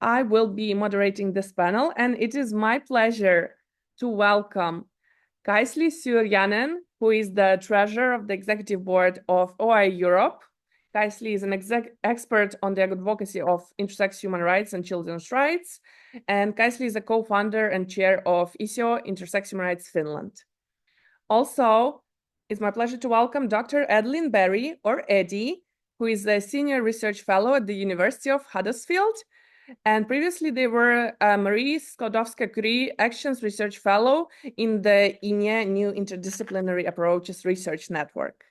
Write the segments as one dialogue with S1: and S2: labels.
S1: I will be moderating this panel, and it is my pleasure to welcome Kaisli Syrjänen, who is the treasurer of the executive board of OI Europe. Kaisli is an expert on the advocacy of intersex human rights and children's rights, and Kaisli is a co-founder and chair of ISIO, Intersex Human Rights Finland. Also, it's my pleasure to welcome Dr. Adeline Berry, or Addy, who is a senior research fellow at the University of Huddersfield. And previously, they were Marie Skłodowska-Curie Actions Research Fellow in the INIE New Interdisciplinary Approaches Research Network.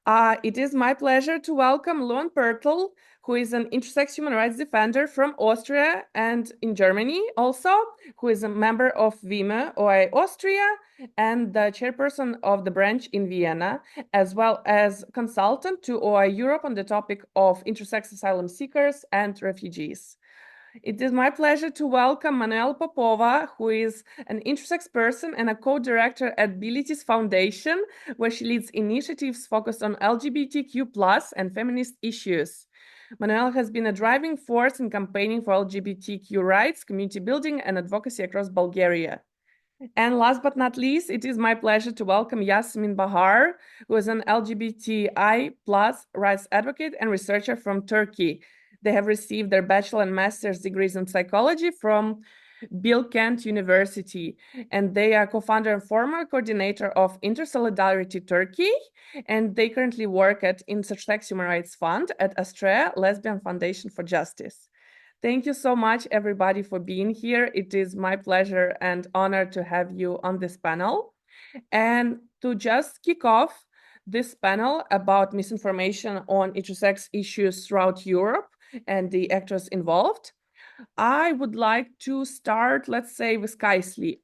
S1: It is my pleasure to welcome Luan Pertl, who is an intersex human rights defender from Austria and in Germany also, who is a member of VIMÖ, OI Austria, and the chairperson of the branch in Vienna, as well as consultant to OI Europe on the topic of intersex asylum seekers and refugees. It is my pleasure to welcome Manuela Popova, who is an intersex person and a co-director at Bilitis Foundation, where she leads initiatives focused on LGBTQ+ and feminist issues. Manuela has been a driving force in campaigning for LGBTQ rights, community building, and advocacy across Bulgaria. And last but not least, it is my pleasure to welcome Yasemin Bahar, who is an LGBTI+ rights advocate and researcher from Turkey. They have received their bachelor and master's degrees in psychology from Bilkent University, and they are co-founder and former coordinator of InterSolidarity Turkey, and they currently work at Intersex Human Rights Fund at Astrea Lesbian Foundation for Justice. Thank you so much, everybody, for being here. It is my pleasure and honor to have you on this panel. And to just kick off this panel about misinformation on intersex issues throughout Europe and the actors involved, I would like to start, let's say, with Kaisli.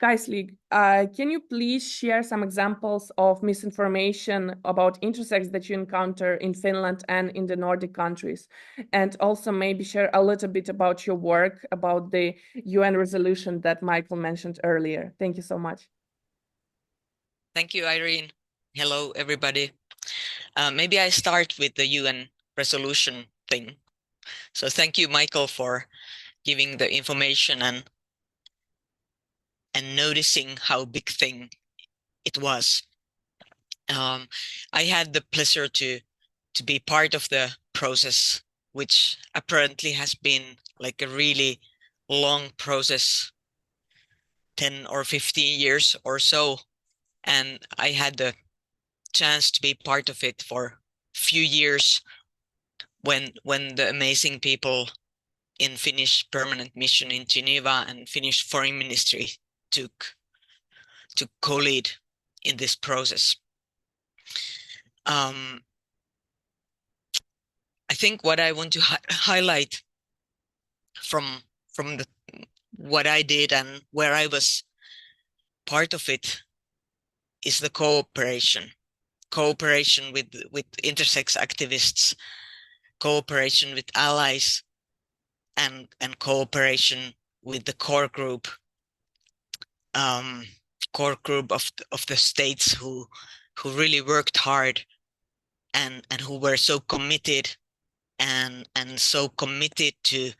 S1: Kaisli, can you please share some examples of misinformation about intersex that you encounter in Finland and in the Nordic countries? And also maybe share a little bit about your work, about the UN resolution that Michael mentioned earlier. Thank you so much.
S2: Thank you, Irene. Hello, everybody. Maybe I start with the UN resolution thing. So thank you, Michael, for giving the information and noticing how big thing it was. I had the pleasure to be part of the process, which apparently has been like a really long process, 10 or 15 years or so. And I had the chance to be part of it for a few years when the amazing people in Finnish permanent mission in Geneva and Finnish foreign ministry took co-lead in this process. I think what I want to highlight from what I did and where I was part of it is the cooperation with intersex activists, cooperation with allies, and cooperation with the core group of the states who really worked hard and who were so committed and so committed to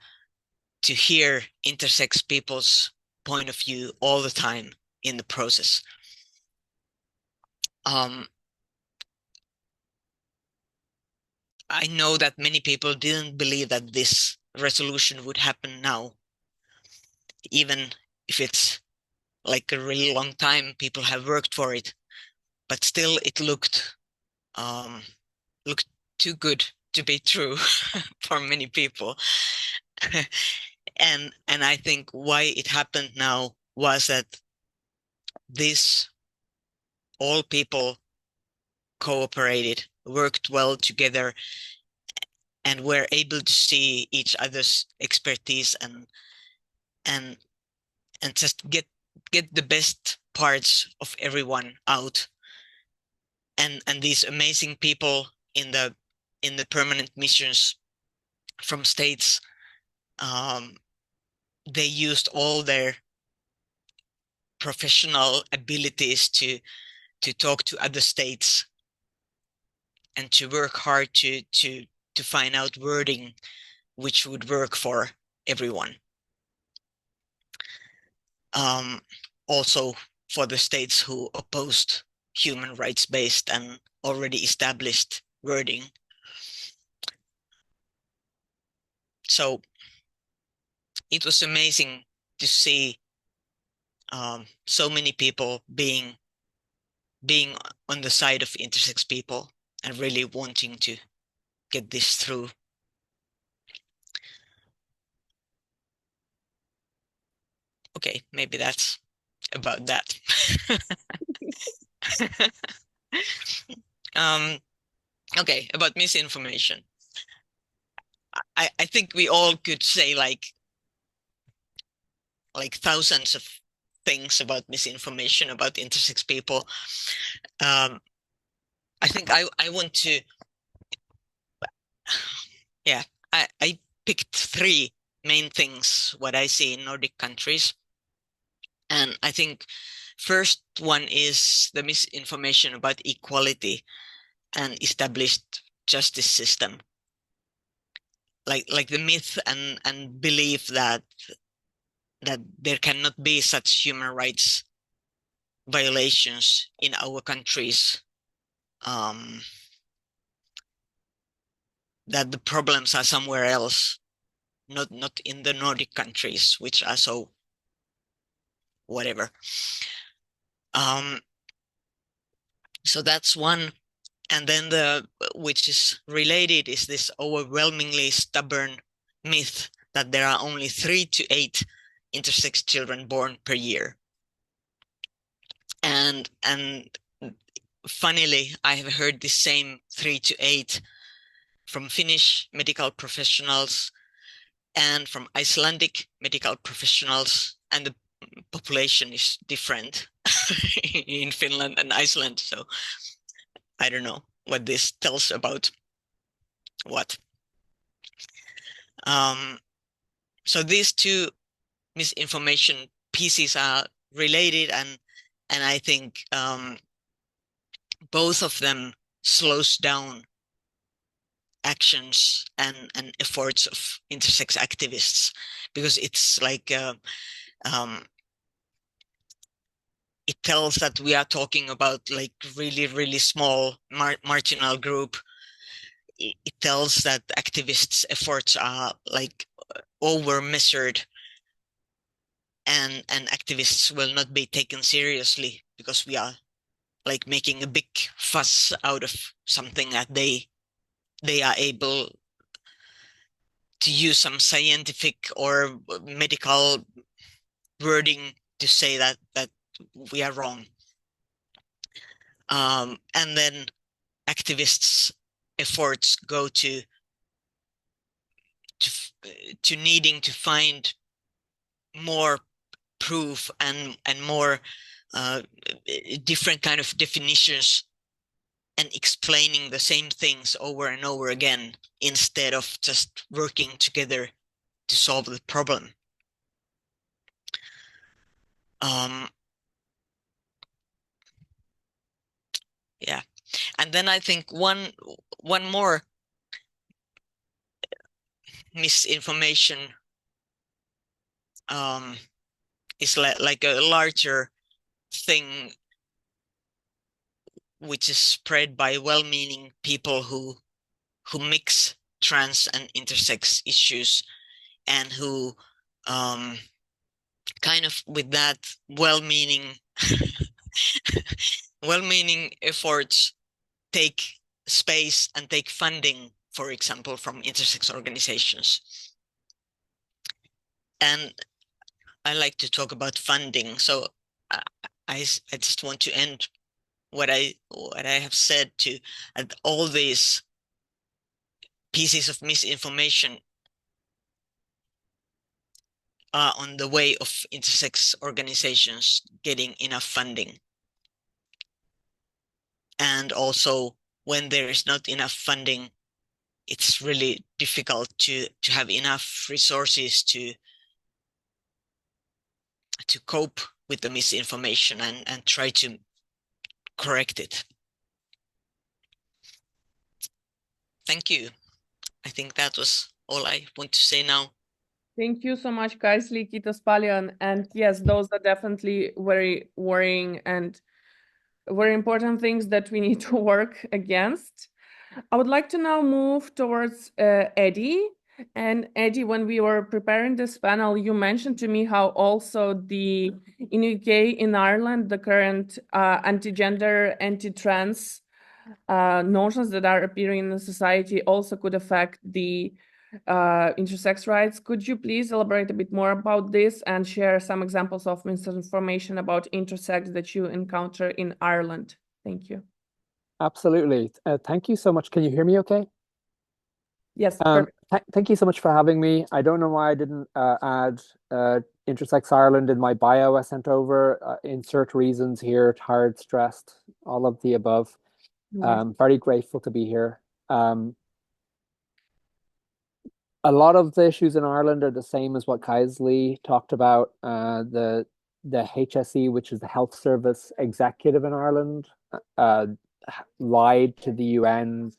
S2: hear intersex people's point of view all the time in the process. I know that many people didn't believe that this resolution would happen now, even if it's like a really long time people have worked for it, but still it looked too good to be true for many people. and I think why it happened now was that all people cooperated, worked well together, and were able to see each other's expertise and just get the best parts of everyone out. And these amazing people in the permanent missions from states, they used all their professional abilities to talk to other states and to work hard to find out wording which would work for everyone. Also for the states who opposed human rights-based and already established wording. So it was amazing to see so many people being on the side of intersex people and really wanting to get this through. Okay, maybe that's about that. Okay, about misinformation. I think we all could say like thousands of things about misinformation about intersex people. I think I want to, yeah, I picked 3 main things what I see in Nordic countries. And I think first one is the misinformation about equality and established justice system. Like the myth and belief that there cannot be such human rights violations in our countries, that the problems are somewhere else, not in the Nordic countries, which are so whatever. So that's one. And then which is related is this overwhelmingly stubborn myth that there are only 3 to 8 intersex children born per year. And funnily, I have heard the same 3 to 8 from Finnish medical professionals and from Icelandic medical professionals, and the population is different in Finland and Iceland. So I don't know what this tells about what. So these 2 misinformation pieces are related, and I think both of them slows down actions and efforts of intersex activists, because it's like it tells that we are talking about like really small marginal group. It tells that activists' efforts are like over measured, and activists will not be taken seriously because we are like making a big fuss out of something that they are able to use some scientific or medical wording to say that we are wrong. And then activists' efforts go to needing to find more proof and more different kind of definitions and explaining the same things over and over again, instead of just working together to solve the problem. Yeah, and then I think one more misinformation is like a larger thing, which is spread by well-meaning people who mix trans and intersex issues, and who kind of with that well-meaning efforts take space and take funding, for example, from intersex organizations. And I like to talk about funding. So I just want to end what I have said to all these pieces of misinformation are on the way of intersex organizations getting enough funding. And also, when there is not enough funding, it's really difficult to have enough resources to cope with the misinformation and try to correct it. Thank you. I think that was all I want to say now.
S1: Thank you so much, Kaisli. Kiitos paljon. And yes, those are definitely very worrying and very important things that we need to work against. I would like to now move towards Addy. And Addy, when we were preparing this panel, you mentioned to me how also in UK, in Ireland, the current anti-gender, anti-trans notions that are appearing in the society also could affect the intersex rights. Could you please elaborate a bit more about this and share some examples of misinformation about intersex that you encounter in Ireland? Thank you.
S3: Absolutely. Thank you so much. Can you hear me okay?
S1: Yes, perfect.
S3: Thank you so much for having me. I don't know why I didn't add Intersex Ireland in my bio I sent over. Insert reasons here, tired, stressed, all of the above. Very grateful to be here. A lot of the issues in Ireland are the same as what Kaisli talked about. The HSE, which is the Health Service Executive in Ireland, lied to the UN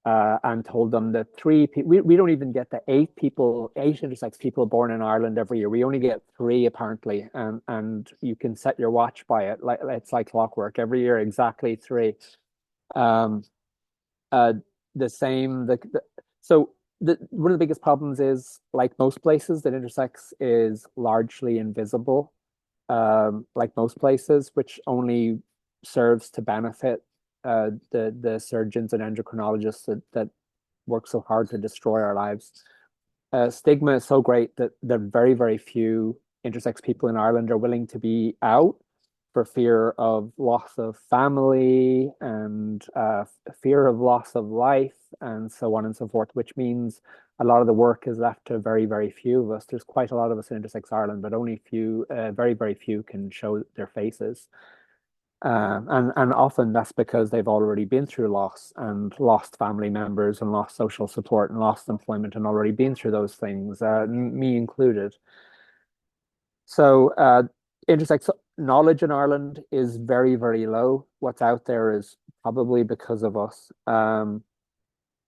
S3: and told them that we don't even get the eight intersex people born in Ireland every year. We only get 3 apparently, and you can set your watch by it. Like it's like clockwork. Every year, exactly 3. One of the biggest problems is, like most places, that intersex is largely invisible, like most places, which only serves to benefit the surgeons and endocrinologists that work so hard to destroy our lives. Stigma is so great that very, very few intersex people in Ireland are willing to be out for fear of loss of family and fear of loss of life and so on and so forth, which means a lot of the work is left to very, very few of us. There's quite a lot of us in Intersex Ireland, but only very, very few can show their faces. And often that's because they've already been through loss and lost family members and lost social support and lost employment and already been through those things, me included. So intersex knowledge in Ireland is very, very low. What's out there is probably because of us. And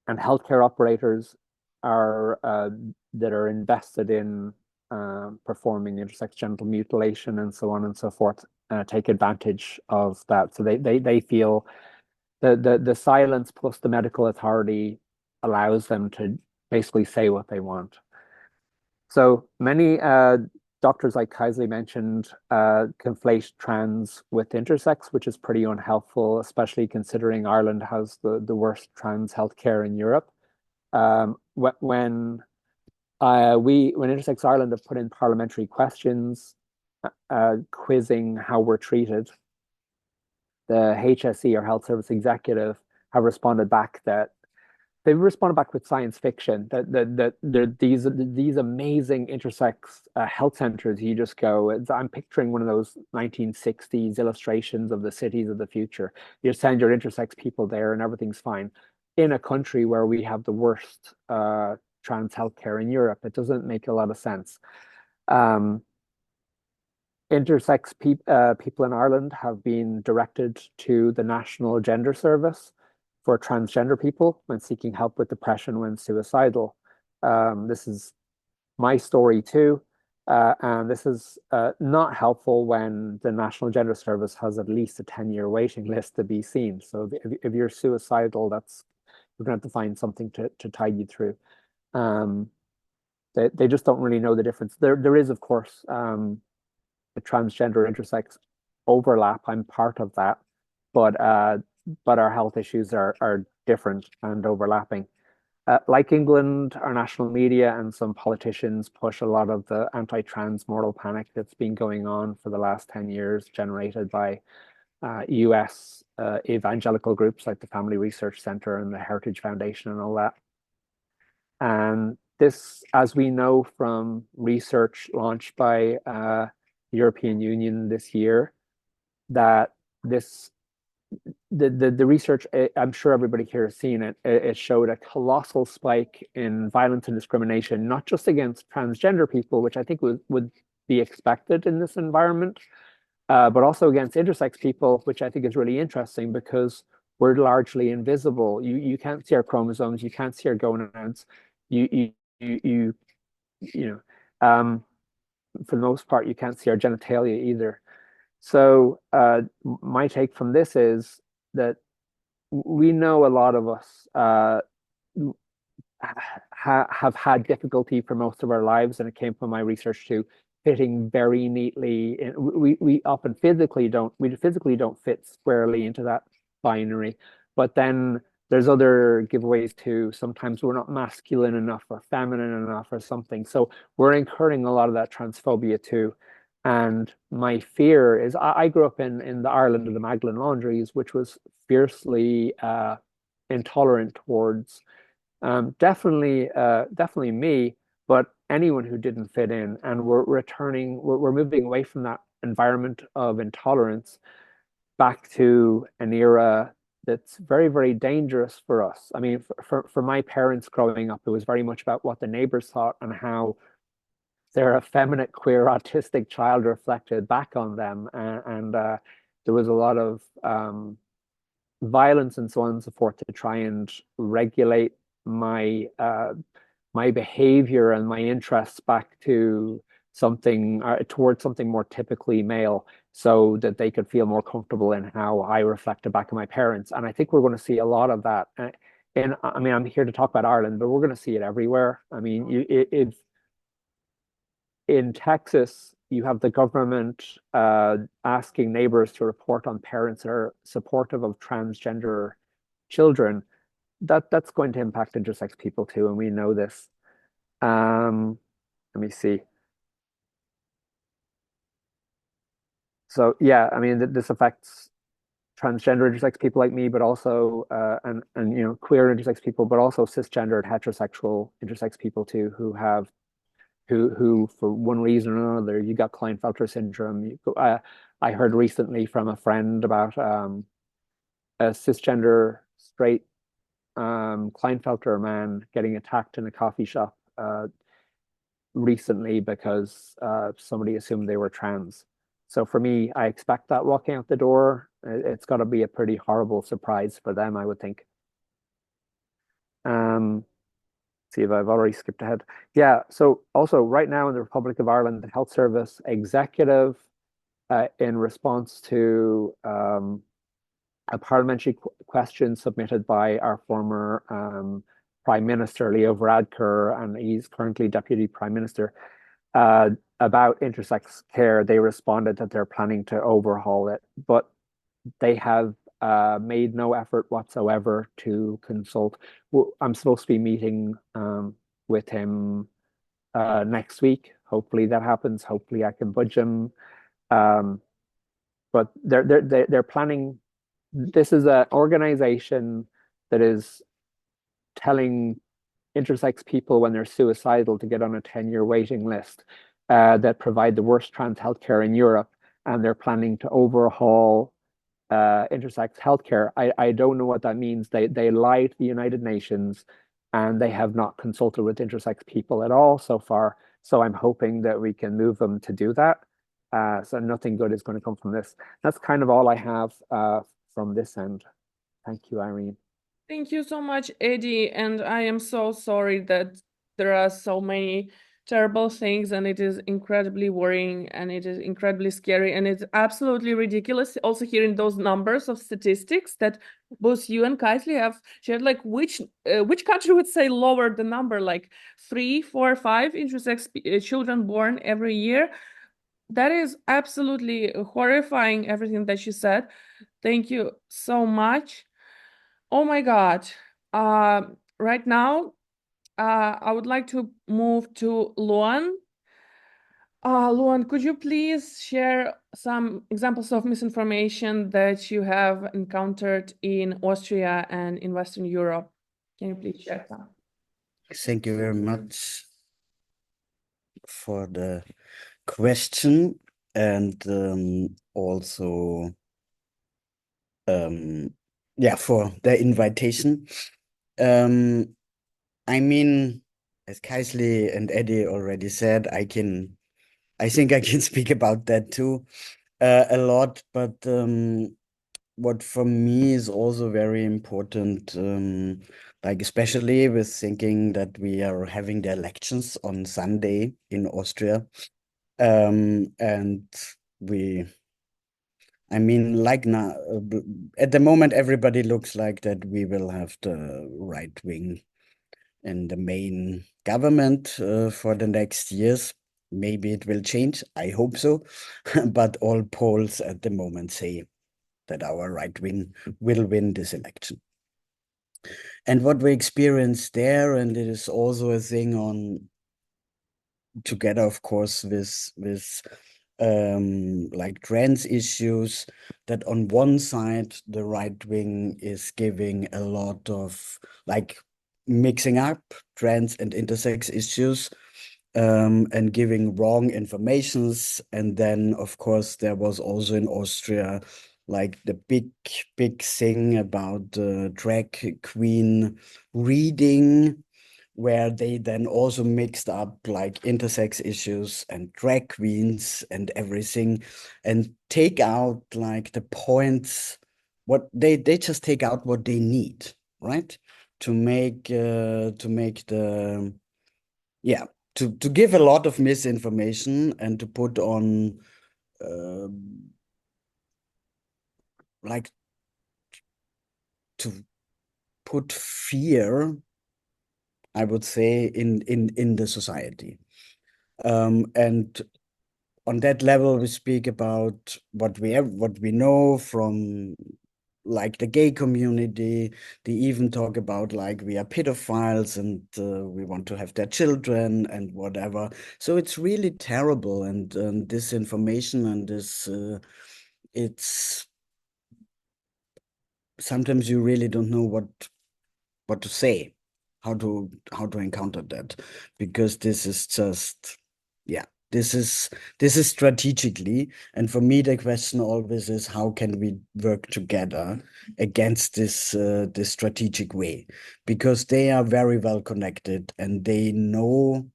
S3: healthcare operators that are invested in performing intersex genital mutilation and so on and so forth take advantage of that. So they feel the silence plus the medical authority allows them to basically say what they want. So many doctors, like Kaisli mentioned, conflate trans with intersex, which is pretty unhelpful, especially considering Ireland has the worst trans healthcare in Europe. When Intersex Ireland have put in parliamentary questions quizzing how we're treated, the HSE, or Health Service Executive, have responded back that they've responded back with science fiction, that these amazing intersex health centers. You just go, I'm picturing one of those 1960s illustrations of the cities of the future. You send your intersex people there and everything's fine. In a country where we have the worst trans healthcare in Europe, it doesn't make a lot of sense. Intersex people in Ireland have been directed to the National Gender Service for transgender people when seeking help with depression when suicidal. This is my story too. And this is not helpful when the National Gender Service has at least a 10-year waiting list to be seen. So if you're suicidal, you're going to have to find something to tide you through. They just don't really know the difference. There is, of course, the transgender intersex overlap. I'm part of that, but our health issues are different and overlapping. Like England, our national media and some politicians push a lot of the anti-trans moral panic that's been going on for the last 10 years, generated by US evangelical groups like the Family Research Center and the Heritage Foundation and all that. And this, as we know from research launched by the European Union this year, that the research, I'm sure everybody here has seen it, it showed a colossal spike in violence and discrimination, not just against transgender people, which I think would be expected in this environment, but also against intersex people, which I think is really interesting because we're largely invisible. You can't see our chromosomes, you can't see our gonads, you you know, for the most part, you can't see our genitalia either. So my take from this is that we know a lot of us have had difficulty for most of our lives, and it came from my research too, fitting very neatly in. We often physically don't fit squarely into that binary, but then there's other giveaways too. Sometimes we're not masculine enough or feminine enough or something, so we're incurring a lot of that transphobia too. And my fear is, I grew up in the Ireland of the Magdalen Laundries, which was fiercely intolerant towards definitely me, but anyone who didn't fit in. And we're moving away from that environment of intolerance back to an era that's very, very dangerous for us. I mean, for my parents growing up, it was very much about what the neighbors thought and how their effeminate, queer, autistic child reflected back on them. And there was a lot of violence and so on and so forth to try and regulate my my behavior and my interests back to something towards something more typically male, so that they could feel more comfortable in how I reflected back on my parents. And I think we're going to see a lot of that. And I mean, I'm here to talk about Ireland, but we're going to see it everywhere. I mean, in Texas, you have the government asking neighbors to report on parents that are supportive of transgender children. That's going to impact intersex people too, and we know this. Let me see. So yeah, I mean, this affects transgender intersex people like me, but also and you know, queer intersex people, but also cisgendered heterosexual intersex people too, who for one reason or another, you got Klinefelter syndrome. I heard recently from a friend about a cisgender straight Klinefelter man getting attacked in a coffee shop recently because somebody assumed they were trans. So for me, I expect that walking out the door, it's got to be a pretty horrible surprise for them, I would think. See if I've already skipped ahead. Yeah, so also right now in the Republic of Ireland, the Health Service executive, in response to a parliamentary question submitted by our former Prime Minister, Leo Varadkar, and he's currently Deputy Prime Minister, about intersex care, they responded that they're planning to overhaul it, but they have made no effort whatsoever to consult. I'm supposed to be meeting with him next week. Hopefully that happens. Hopefully I can budge him. But they're planning. This is an organization that is telling intersex people when they're suicidal to get on a 10-year waiting list, that provide the worst trans healthcare in Europe, and they're planning to overhaul intersex healthcare. I don't know what that means. They lie to the United Nations, and they have not consulted with intersex people at all so far. So I'm hoping that we can move them to do that. So nothing good is going to come from this. That's kind of all I have from this end. Thank you, Irene.
S1: Thank you so much, Addy. And I am so sorry that there are so many terrible things, and it is incredibly worrying, and it is incredibly scary, and it's absolutely ridiculous also hearing those numbers of statistics that both you and Kaisli have shared. Like, which country would say lower the number, like 3, 4, 5 intersex children born every year? That is absolutely horrifying, everything that you said. Thank you so much. Oh my God. Right now, I would like to move to Luan. Luan, could you please share some examples of misinformation that you have encountered in Austria and in Western Europe? Can you please share some?
S4: Thank you very much for the question, and also yeah, for the invitation. I mean, as Kaisli and Addy already said, I think I can speak about that too a lot, but what for me is also very important, like especially with thinking that we are having the elections on Sunday in Austria, and I mean, like now, at the moment, everybody looks like that we will have the right wing in the main government for the next years. Maybe it will change. I hope so. But all polls at the moment say that our right wing will win this election. And what we experience there, and it is also a thing on together, of course, with like trans issues, that on one side the right wing is giving a lot of like mixing up trans and intersex issues, and giving wrong informations. And then of course there was also in Austria like the big thing about the drag queen reading, where they then also mixed up like intersex issues and drag queens and everything, and take out like the points, what they just take out what they need, right? To make the to give a lot of misinformation and to put on like to put fear, I would say, in the society. And on that level, we speak about what we know from like the gay community. They even talk about like we are pedophiles and we want to have their children and whatever. So it's really terrible, and this information and this it's sometimes you really don't know what to say, how to encounter that, because this is just, yeah, this is strategically. And for me, the question always is, how can we work together against this this strategic way? Because they are very well connected and they know,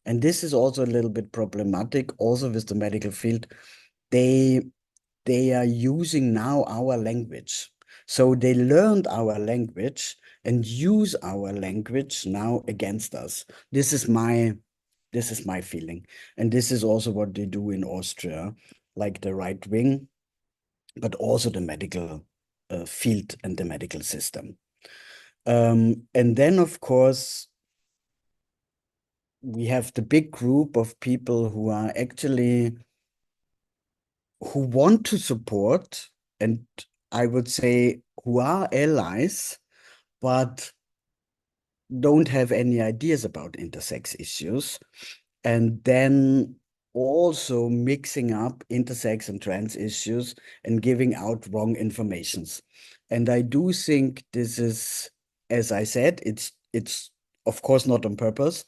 S4: and this is also a little bit problematic also with the medical field. They are using now our language. So they learned our language and use our language now against us. This is my feeling. And this is also what they do in Austria, like the right wing, but also the medical field and the medical system. And then, of course, we have the big group of people who are actually, who want to support, and I would say who are allies, but don't have any ideas about intersex issues, and then also mixing up intersex and trans issues and giving out wrong informations. And I do think this is, as I said, it's of course not on purpose,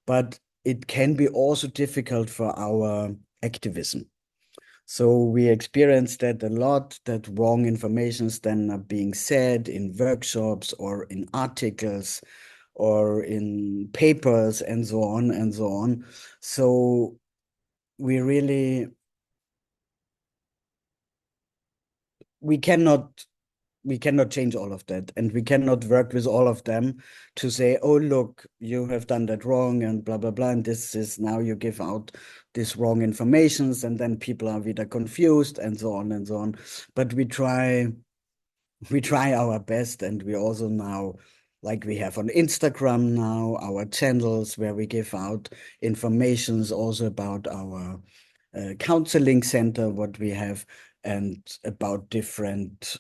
S4: but it can be also difficult for our activism. So we experienced that a lot, that wrong informations then are being said in workshops or in articles or in papers and so on and so on. So we really, we cannot change all of that, and we cannot work with all of them to say, oh, look, you have done that wrong and blah, blah, blah. And this is now you give out this wrong informations and then people are wieder confused and so on and so on. But we try our best. And we also now, like we have on Instagram now, our channels where we give out informations also about our counseling center, what we have, and about different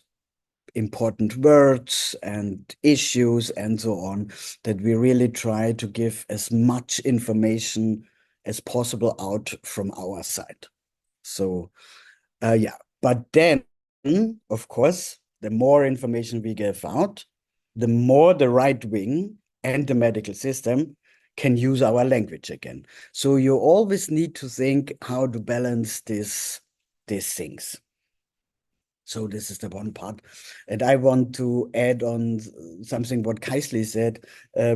S4: important words and issues and so on, that we really try to give as much information as possible out from our side. So yeah, but then of course, the more information we give out, the more the right wing and the medical system can use our language again. So you always need to think how to balance these things. So this is the one part. And I want to add on something what Kaisli said,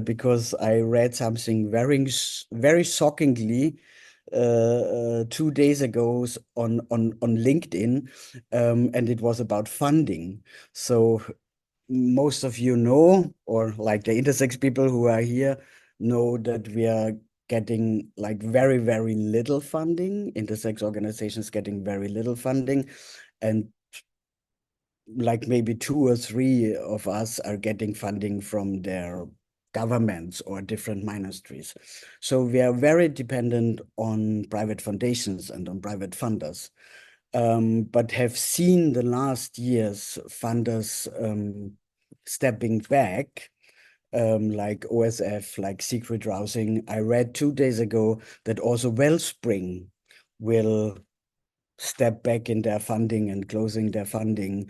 S4: because I read something very shockingly 2 days ago on LinkedIn, and it was about funding. So most of you know, or like the intersex people who are here know, that we are getting like very, very little funding. Intersex organizations getting very little funding, and like maybe 2 or 3 of us are getting funding from their governments or different ministries. So we are very dependent on private foundations and on private funders, but have seen the last years funders stepping back, like OSF, like Secret Rousing. I read 2 days ago that also Wellspring will step back in their funding and closing their funding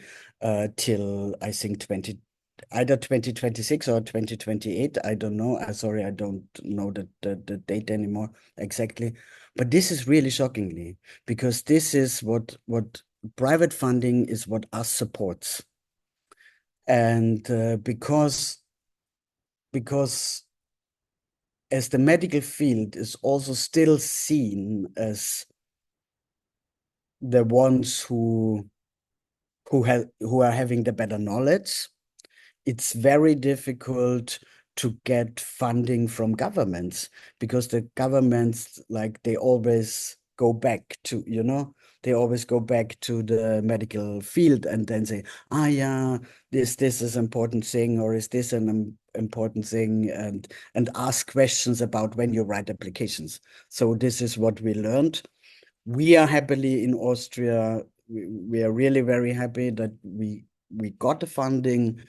S4: till I think either 2026 or 2028. I don't know. Sorry, I don't know the date anymore exactly. But this is really shockingly, because this is what private funding is, what us supports. And because as the medical field is also still seen as the ones who are having the better knowledge, it's very difficult to get funding from governments, because the governments, like, they always go back to, they always go back to the medical field and then say, yeah, this is an important thing, or is this an important thing, and ask questions about when you write applications. So this is what we learned. We are happily in Austria. We are really very happy that we got the funding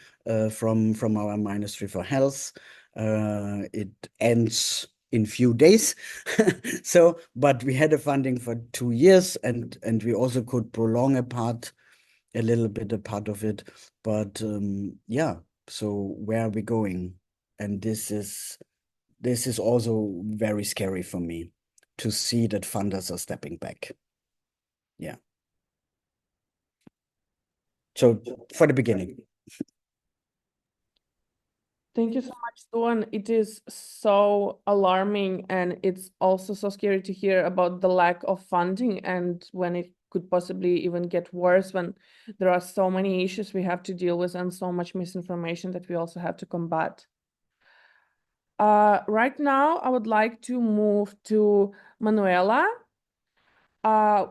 S4: from our Ministry for Health. It ends in few days. So, but we had a funding for 2 years, and we also could prolong a little bit a part of it. But yeah, so where are we going? And this is also very scary for me, to see that funders are stepping back. Yeah. So for the beginning.
S1: Thank you so much, Luan. It is so alarming, and it's also so scary to hear about the lack of funding, and when it could possibly even get worse, when there are so many issues we have to deal with and so much misinformation that we also have to combat. Right now, I would like to move to Manuela.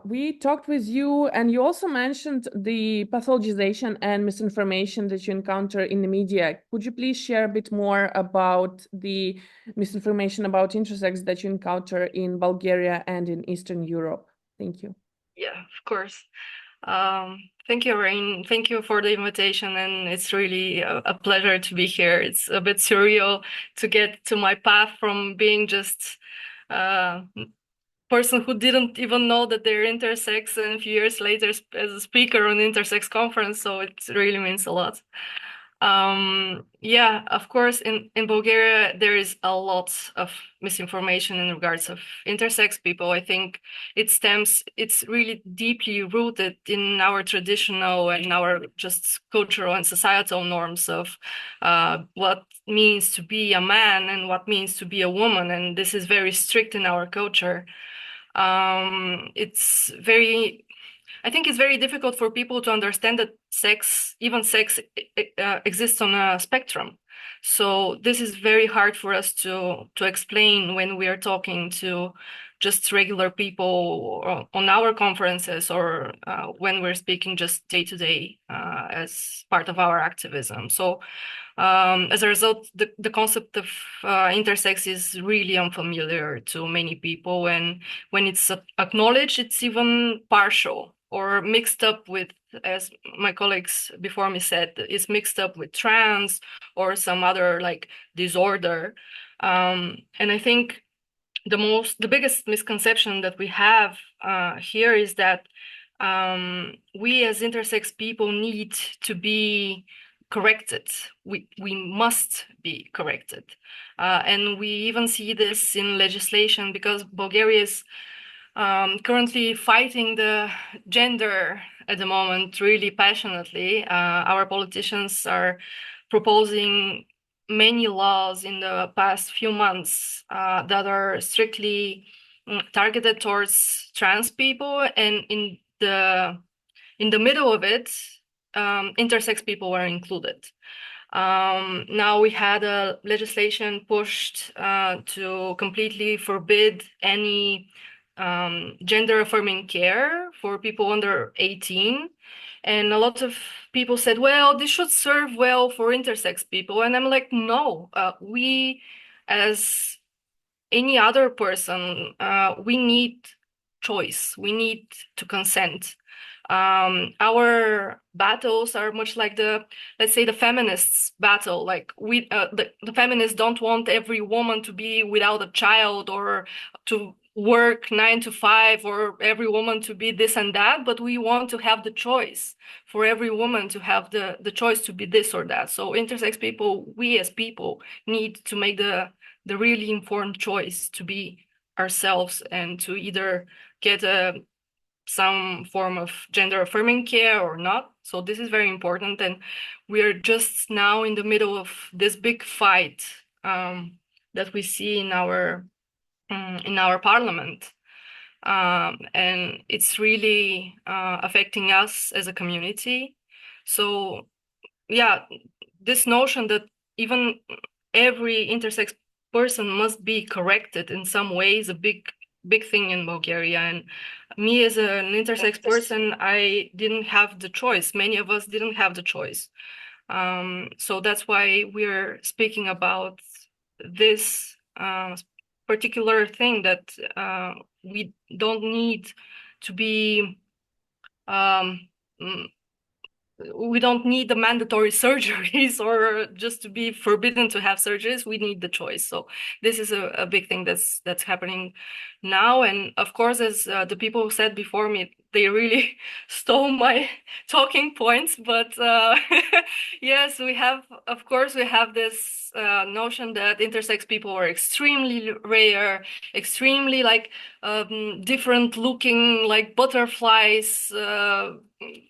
S1: We talked with you, and you also mentioned the pathologization and misinformation that you encounter in the media. Could you please share a bit more about the misinformation about intersex that you encounter in Bulgaria and in Eastern Europe? Thank you.
S5: Yeah, of course. Thank you, Irene. Thank you for the invitation, and it's really a pleasure to be here. It's a bit surreal to get to my path from being just person who didn't even know that they're intersex, and a few years later as a speaker on intersex conference. So it really means a lot. Yeah, of course, in Bulgaria, there is a lot of misinformation in regards of intersex people. I think it's really deeply rooted in our traditional and our just cultural and societal norms of what means to be a man and what means to be a woman. And this is very strict in our culture. I think it's very difficult for people to understand that sex exists on a spectrum. So this is very hard for us to explain when we are talking to just regular people on our conferences, or when we're speaking just day to day as part of our activism. So as a result, the concept of intersex is really unfamiliar to many people, and when it's acknowledged, it's even partial or mixed up with, as my colleagues before me said, it's mixed up with trans or some other like disorder. And I think the biggest misconception that we have here is that we as intersex people need to be corrected. We must be corrected. And we even see this in legislation, because Bulgaria is currently fighting the gender at the moment really passionately. Our politicians are proposing many laws in the past few months that are strictly targeted towards trans people, and in the middle of it, intersex people were included. Now we had a legislation pushed to completely forbid any gender affirming care for people under 18. And a lot of people said, well, this should serve well for intersex people. And I'm like, no, we, as any other person, we need choice. We need to consent. Our battles are much like let's say the feminists battle. Like the feminists don't want every woman to be without a child or to work 9 to 5 or every woman to be this and that, but we want to have the choice for every woman to have the choice to be this or that. So intersex people, we as people need to make the really informed choice to be ourselves and to either get some form of gender affirming care or not. So this is very important, and we're just now in the middle of this big fight that we see in our parliament, and it's really affecting us as a community. So yeah, this notion that even every intersex person must be corrected in some way is a big thing in Bulgaria. And me as an intersex person, I didn't have the choice. Many of us didn't have the choice. So that's why we're speaking about this particular thing, that we don't need to be we don't need the mandatory surgeries or just to be forbidden to have surgeries. We need the choice. So this is a big thing that's happening now. And of course, as the people who said before me, they really stole my talking points. But yes, we have this notion that intersex people are extremely rare, extremely like different looking, like butterflies,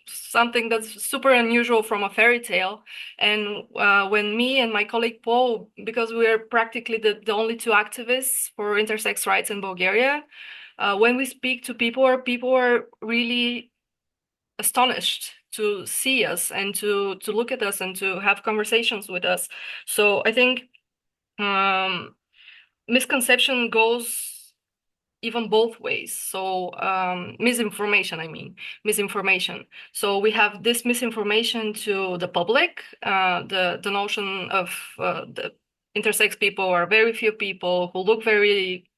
S5: something that's super unusual from a fairy tale. And when me and my colleague Paul, because we're practically the only two activists for intersex rights in Bulgaria, when we speak to people are really astonished to see us and to look at us and to have conversations with us. So I think misconception goes even both ways. So misinformation. So we have this misinformation to the public, the notion of the intersex people are very few people who look very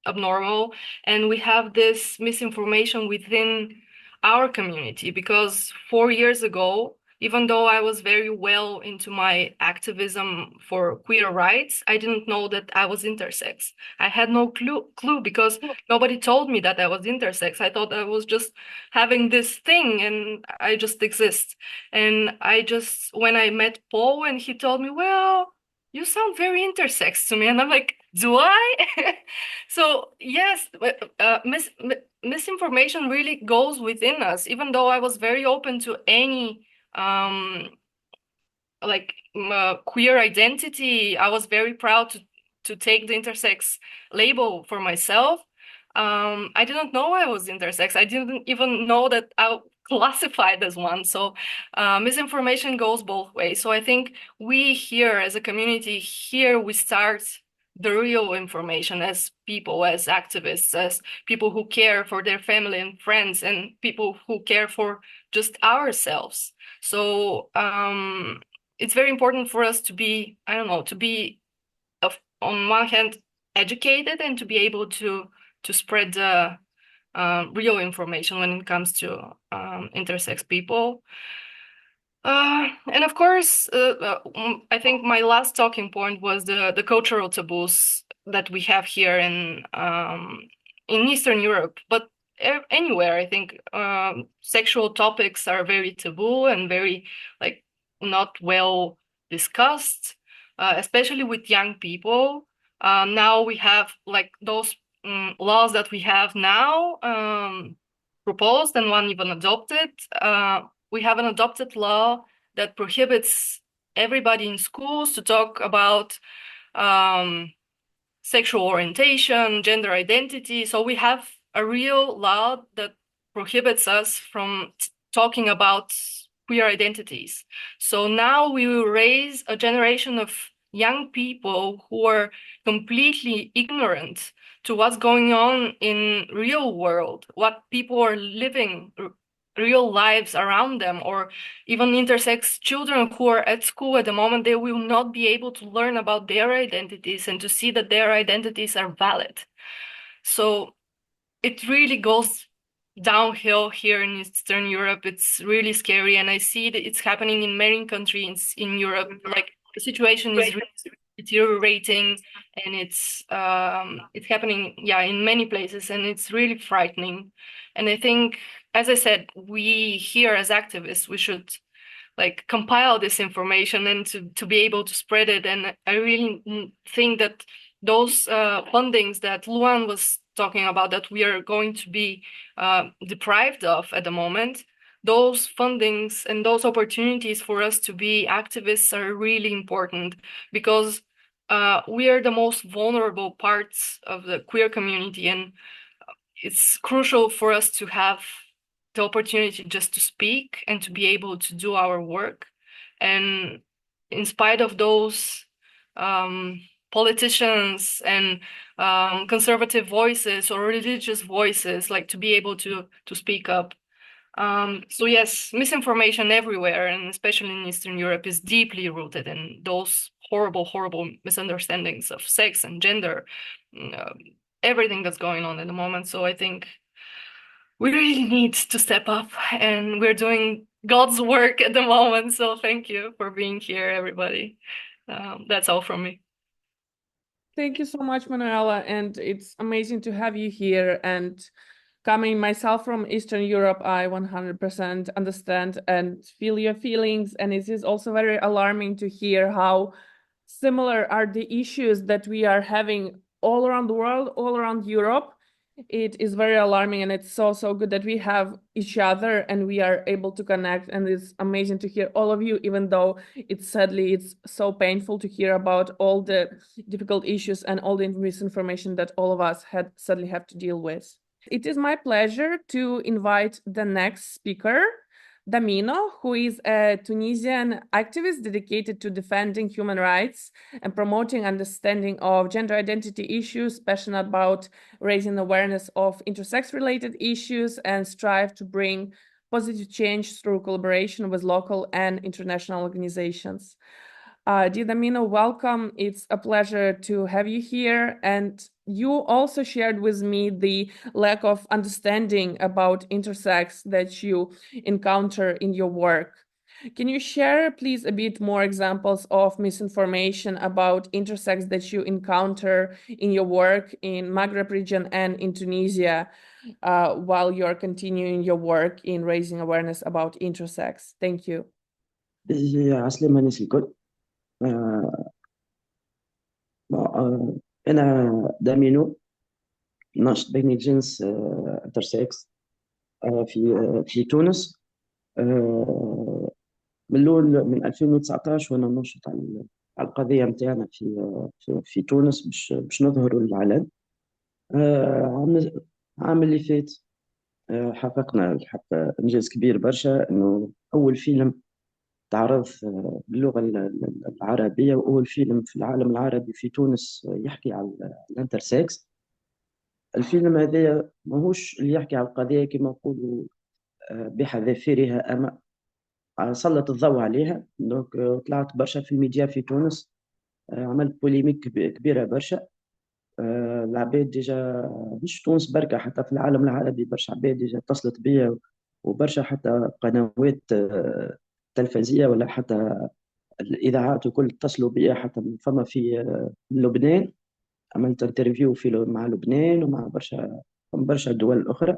S5: abnormal, and we have this misinformation within our community, because 4 years ago, even though I was very well into my activism for queer rights, I didn't know that I was intersex. I had no clue because nobody told me that I was intersex. I thought I was just having this thing and I just exist. And when I met Paul and he told me, well, you sound very intersex to me. And I'm like, do I? So yes, misinformation really goes within us. Even though I was very open to any queer identity, I was very proud to take the intersex label for myself. I didn't know I was intersex. I didn't even know that I classified as one. So misinformation goes both ways. So I think we here as a community, here we start the real information as people, as activists, as people who care for their family and friends, and people who care for just ourselves. So it's very important for us to be, on one hand, educated, and to be able to spread the real information when it comes to intersex people. And of course, I think my last talking point was the cultural taboos that we have here in Eastern Europe, but anywhere. I think sexual topics are very taboo and very not well discussed, especially with young people. Now we have those laws that we have now proposed, and one even adopted. We have an adopted law that prohibits everybody in schools to talk about sexual orientation, gender identity. So we have a real law that prohibits us from talking about queer identities. So now we will raise a generation of young people who are completely ignorant to what's going on in real world, what people are living, real lives around them, or even intersex children who are at school at the moment, they will not be able to learn about their identities and to see that their identities are valid. So it really goes downhill here in Eastern Europe. It's really scary, and I see that it's happening in many countries in Europe. Like the situation is really deteriorating, and it's happening, yeah, in many places, and it's really frightening. And I think, as I said, we here as activists, we should like compile this information and to be able to spread it. And I really think that those fundings that Luan was talking about that we are going to be deprived of at the moment, those fundings and those opportunities for us to be activists are really important, because we are the most vulnerable parts of the queer community, and it's crucial for us to have the opportunity just to speak and to be able to do our work. And in spite of those politicians and conservative voices or religious voices, like to be able to speak up. So yes, misinformation everywhere, and especially in Eastern Europe, is deeply rooted in those horrible, horrible misunderstandings of sex and gender, everything that's going on at the moment. So I think we really need to step up, and we're doing God's work at the moment. So thank you for being here, everybody. That's all from me.
S1: Thank you so much, Manuela, and it's amazing to have you here. And coming myself from Eastern Europe, I 100% understand and feel your feelings. And it is also very alarming to hear how similar are the issues that we are having all around the world, all around Europe. It is very alarming, and it's so good that we have each other and we are able to connect. And it's amazing to hear all of you, even though it's so painful to hear about all the difficult issues and all the misinformation that all of us sadly have to deal with. It is my pleasure to invite the next speaker, Damino, who is a Tunisian activist dedicated to defending human rights and promoting understanding of gender identity issues, passionate about raising awareness of intersex-related issues, and strive to bring positive change through collaboration with local and international organizations. Dear Damino, welcome. It's a pleasure to have you here. And you also shared with me the lack of understanding about intersex that you encounter in your work. Can you share, please, a bit more examples of misinformation about intersex that you encounter in your work in Maghreb region and in Tunisia while you're continuing your work in raising awareness about intersex? Thank you.
S6: عسلامة الناس الكل. أنا دامينو، ناشط بين الجنس انترسكس في تونس. من الأول من 2019 وأنا ناشط على القضية متاعنا في تونس باش نظهروا للعلن. العام اللي فات حققنا الحق إنجاز كبير برشا، إنه أول فيلم تعرض باللغة العربية، وأول فيلم في العالم العربي في تونس يحكي على الانترسكس. الفيلم هذا ماهوش اللي يحكي على القضية كما نقولوا بحذافيرها، أما سلط الضوء عليها. دونك طلعت برشا في الميديا في تونس، عملت بوليميك كبيرة برشا. العباد ديجا مش تونس بركة، حتى في العالم العربي برشا عباد ديجا اتصلت بيا، وبرشا حتى قنوات تلفزية ولا حتى الإذاعات وكل اتصلوا بيا. حتى فما في لبنان عملت انترفيو مع لبنان ومع برشا دول أخرى.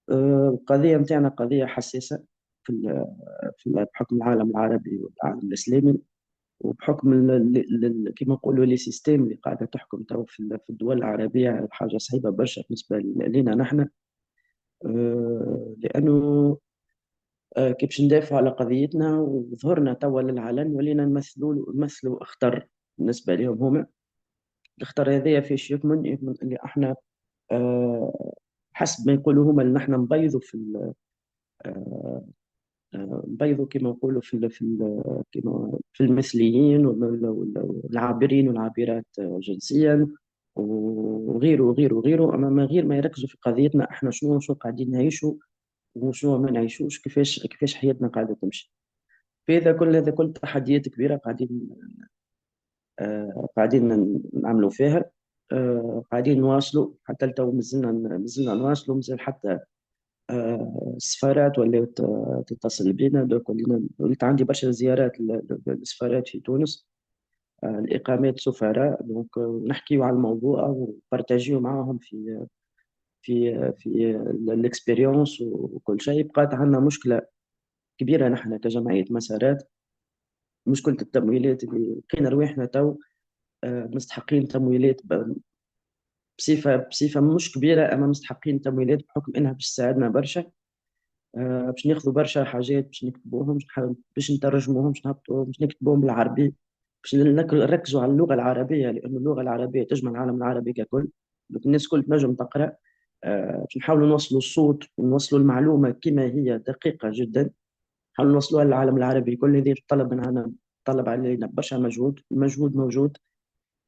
S6: القضية متاعنا قضية حساسة بحكم العالم العربي والعالم الإسلامي، وبحكم كما نقولوا لي سيستيم اللي قاعدة تحكم تو في الدول العربية. حاجة صعيبة برشا بالنسبة لنا نحن، لأنه كي باش ندافعوا على قضيتنا وظهرنا توا للعلن ولينا نمثلوا أخطر بالنسبة لهم هما. الخطر هذايا فيش يكمن اللي احنا حسب ما يقولوا هما اللي نحن نبيضوا في نبيضوا كما نقولوا في المثليين والعابرين والعابرات جنسيا وغيره وغيره وغيره، اما من غير ما يركزوا في قضيتنا احنا شنو قاعدين نعيشوا وشنو ما نعيشوش، كيفاش حياتنا قاعده تمشي. في هذا كل تحديات كبيره قاعدين نعملوا فيها. قاعدين نواصلوا حتى لتو مازلنا نواصلوا، مازال حتى السفارات ولات تتصل بنا. دوك وليت عندي برشا زيارات للسفارات في تونس، الإقامات سفراء. دونك نحكيو على الموضوع وبارتاجيو معاهم في الاكسبيريونس وكل شيء. بقات عندنا مشكلة كبيرة نحن كجمعية مسارات، مشكلة التمويلات اللي لقينا رواحنا تو مستحقين تمويلات بصفة مش كبيرة، أما مستحقين تمويلات بحكم إنها باش تساعدنا برشا. باش ناخذوا برشا حاجات باش نكتبوهم، باش نترجموهم، باش نهبطوهم، باش نكتبوهم بالعربي، باش نركزوا على اللغة العربية، لأن اللغة العربية تجمع العالم العربي ككل. الناس كل تنجم تقرأ. باش نحاولوا نوصلوا الصوت ونوصلوا المعلومة كما هي دقيقة جدا، نحاولوا نوصلوها للعالم العربي كل. هذه طلب معنا، طلب علينا برشا مجهود. المجهود موجود.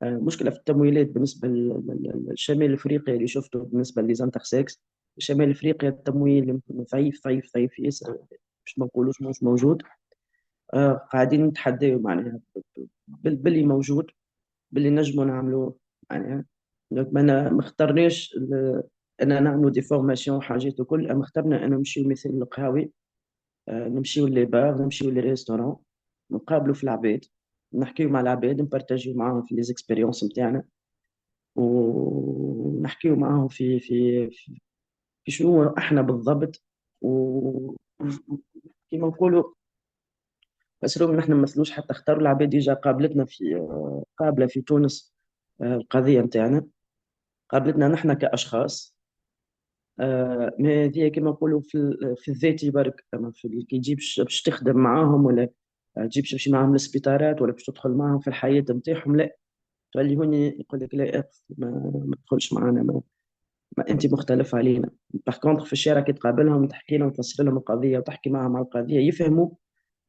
S6: مشكلة في التمويلات بالنسبة للشمال الأفريقي اللي شفته بالنسبة لزانترسكس. شمال أفريقيا التمويل ضعيف ياسر، مش ما نقولوش مش موجود. قاعدين نتحداو معناها باللي موجود، باللي نجموا نعملوه معناها. ما اخترناش أن نعملوا دي فورماسيون حاجات وكل، أما اخترنا أن نمشيو مثل القهاوي، نمشيو للبار، نمشيو للريستوران، نقابلوا في العباد، نحكيو مع العباد، نبارتاجيو معاهم في ليزيكسبيريونس نتاعنا، ونحكيو معاهم في شنو احنا بالضبط. وكما نقولوا فسروا نحن ما نمثلوش حتى، اختاروا العباد ديجا قابلتنا قابله في تونس. القضيه نتاعنا قابلتنا نحن كاشخاص. ما هذه كما نقولوا في الذاتي برك، اما كي تجي باش تخدم معاهم، ولا تجي باش تمشي معاهم للسبيطارات، ولا باش تدخل معاهم في الحياه نتاعهم، لا تولي هوني يقول لك لا اقف، ما تدخلش معنا، ما انت مختلف علينا. باغ كونتخ في الشارع كي تقابلهم تحكي لهم، تفسر لهم القضيه وتحكي معهم على القضيه، يفهموا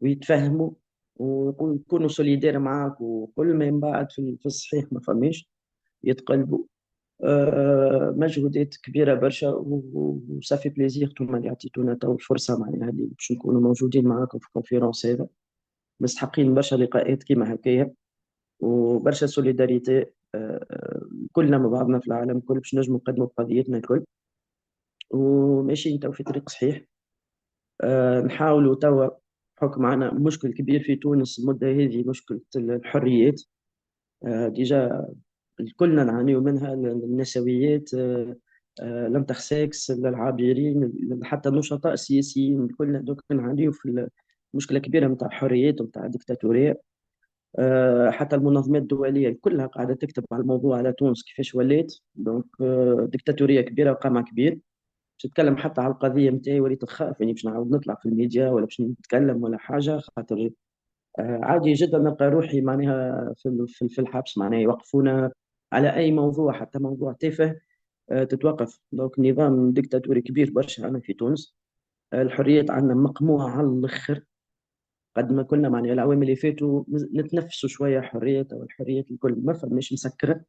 S6: ويتفهموا ويكونوا سوليدير معاك. وكل ما من بعد في الصحيح ما فماش يتقلبوا. مجهودات كبيره برشا، وصافي بليزير توما اللي عطيتونا تو الفرصه معناها هذه باش نكونوا موجودين معاكم في الكونفيرونس هذا. مستحقين برشا لقاءات كيما هكايا وبرشا سوليداريتي. كلنا مع بعضنا في العالم كل باش نجموا نقدموا قضيتنا الكل، وماشيين تو في طريق صحيح. نحاولوا توا بحكم معنا مشكل كبير في تونس المدة هذه، مشكلة الحريات. ديجا كلنا نعانيو منها، النسويات، الانترسكس، العابرين، حتى النشطاء السياسيين، كلنا دوك نعانيو في مشكلة كبيرة نتاع حريات ونتاع ديكتاتورية. حتى المنظمات الدولية كلها قاعدة تكتب على الموضوع، على تونس كيفاش ولات دونك ديكتاتورية كبيرة وقمع كبير. باش نتكلم حتى على القضية نتاعي، وليت نخاف يعني باش نعاود نطلع في الميديا ولا باش نتكلم ولا حاجة، خاطر عادي جدا نلقى روحي معناها في الحبس، معناها يوقفونا على أي موضوع، حتى موضوع تافه تتوقف. دونك نظام ديكتاتوري كبير برشا أنا في تونس. الحريات عندنا مقموعة على الآخر. قد ما كنا معناها العوام اللي فاتوا نتنفسوا شويه حريات، او الحريات الكل ما فماش مسكره،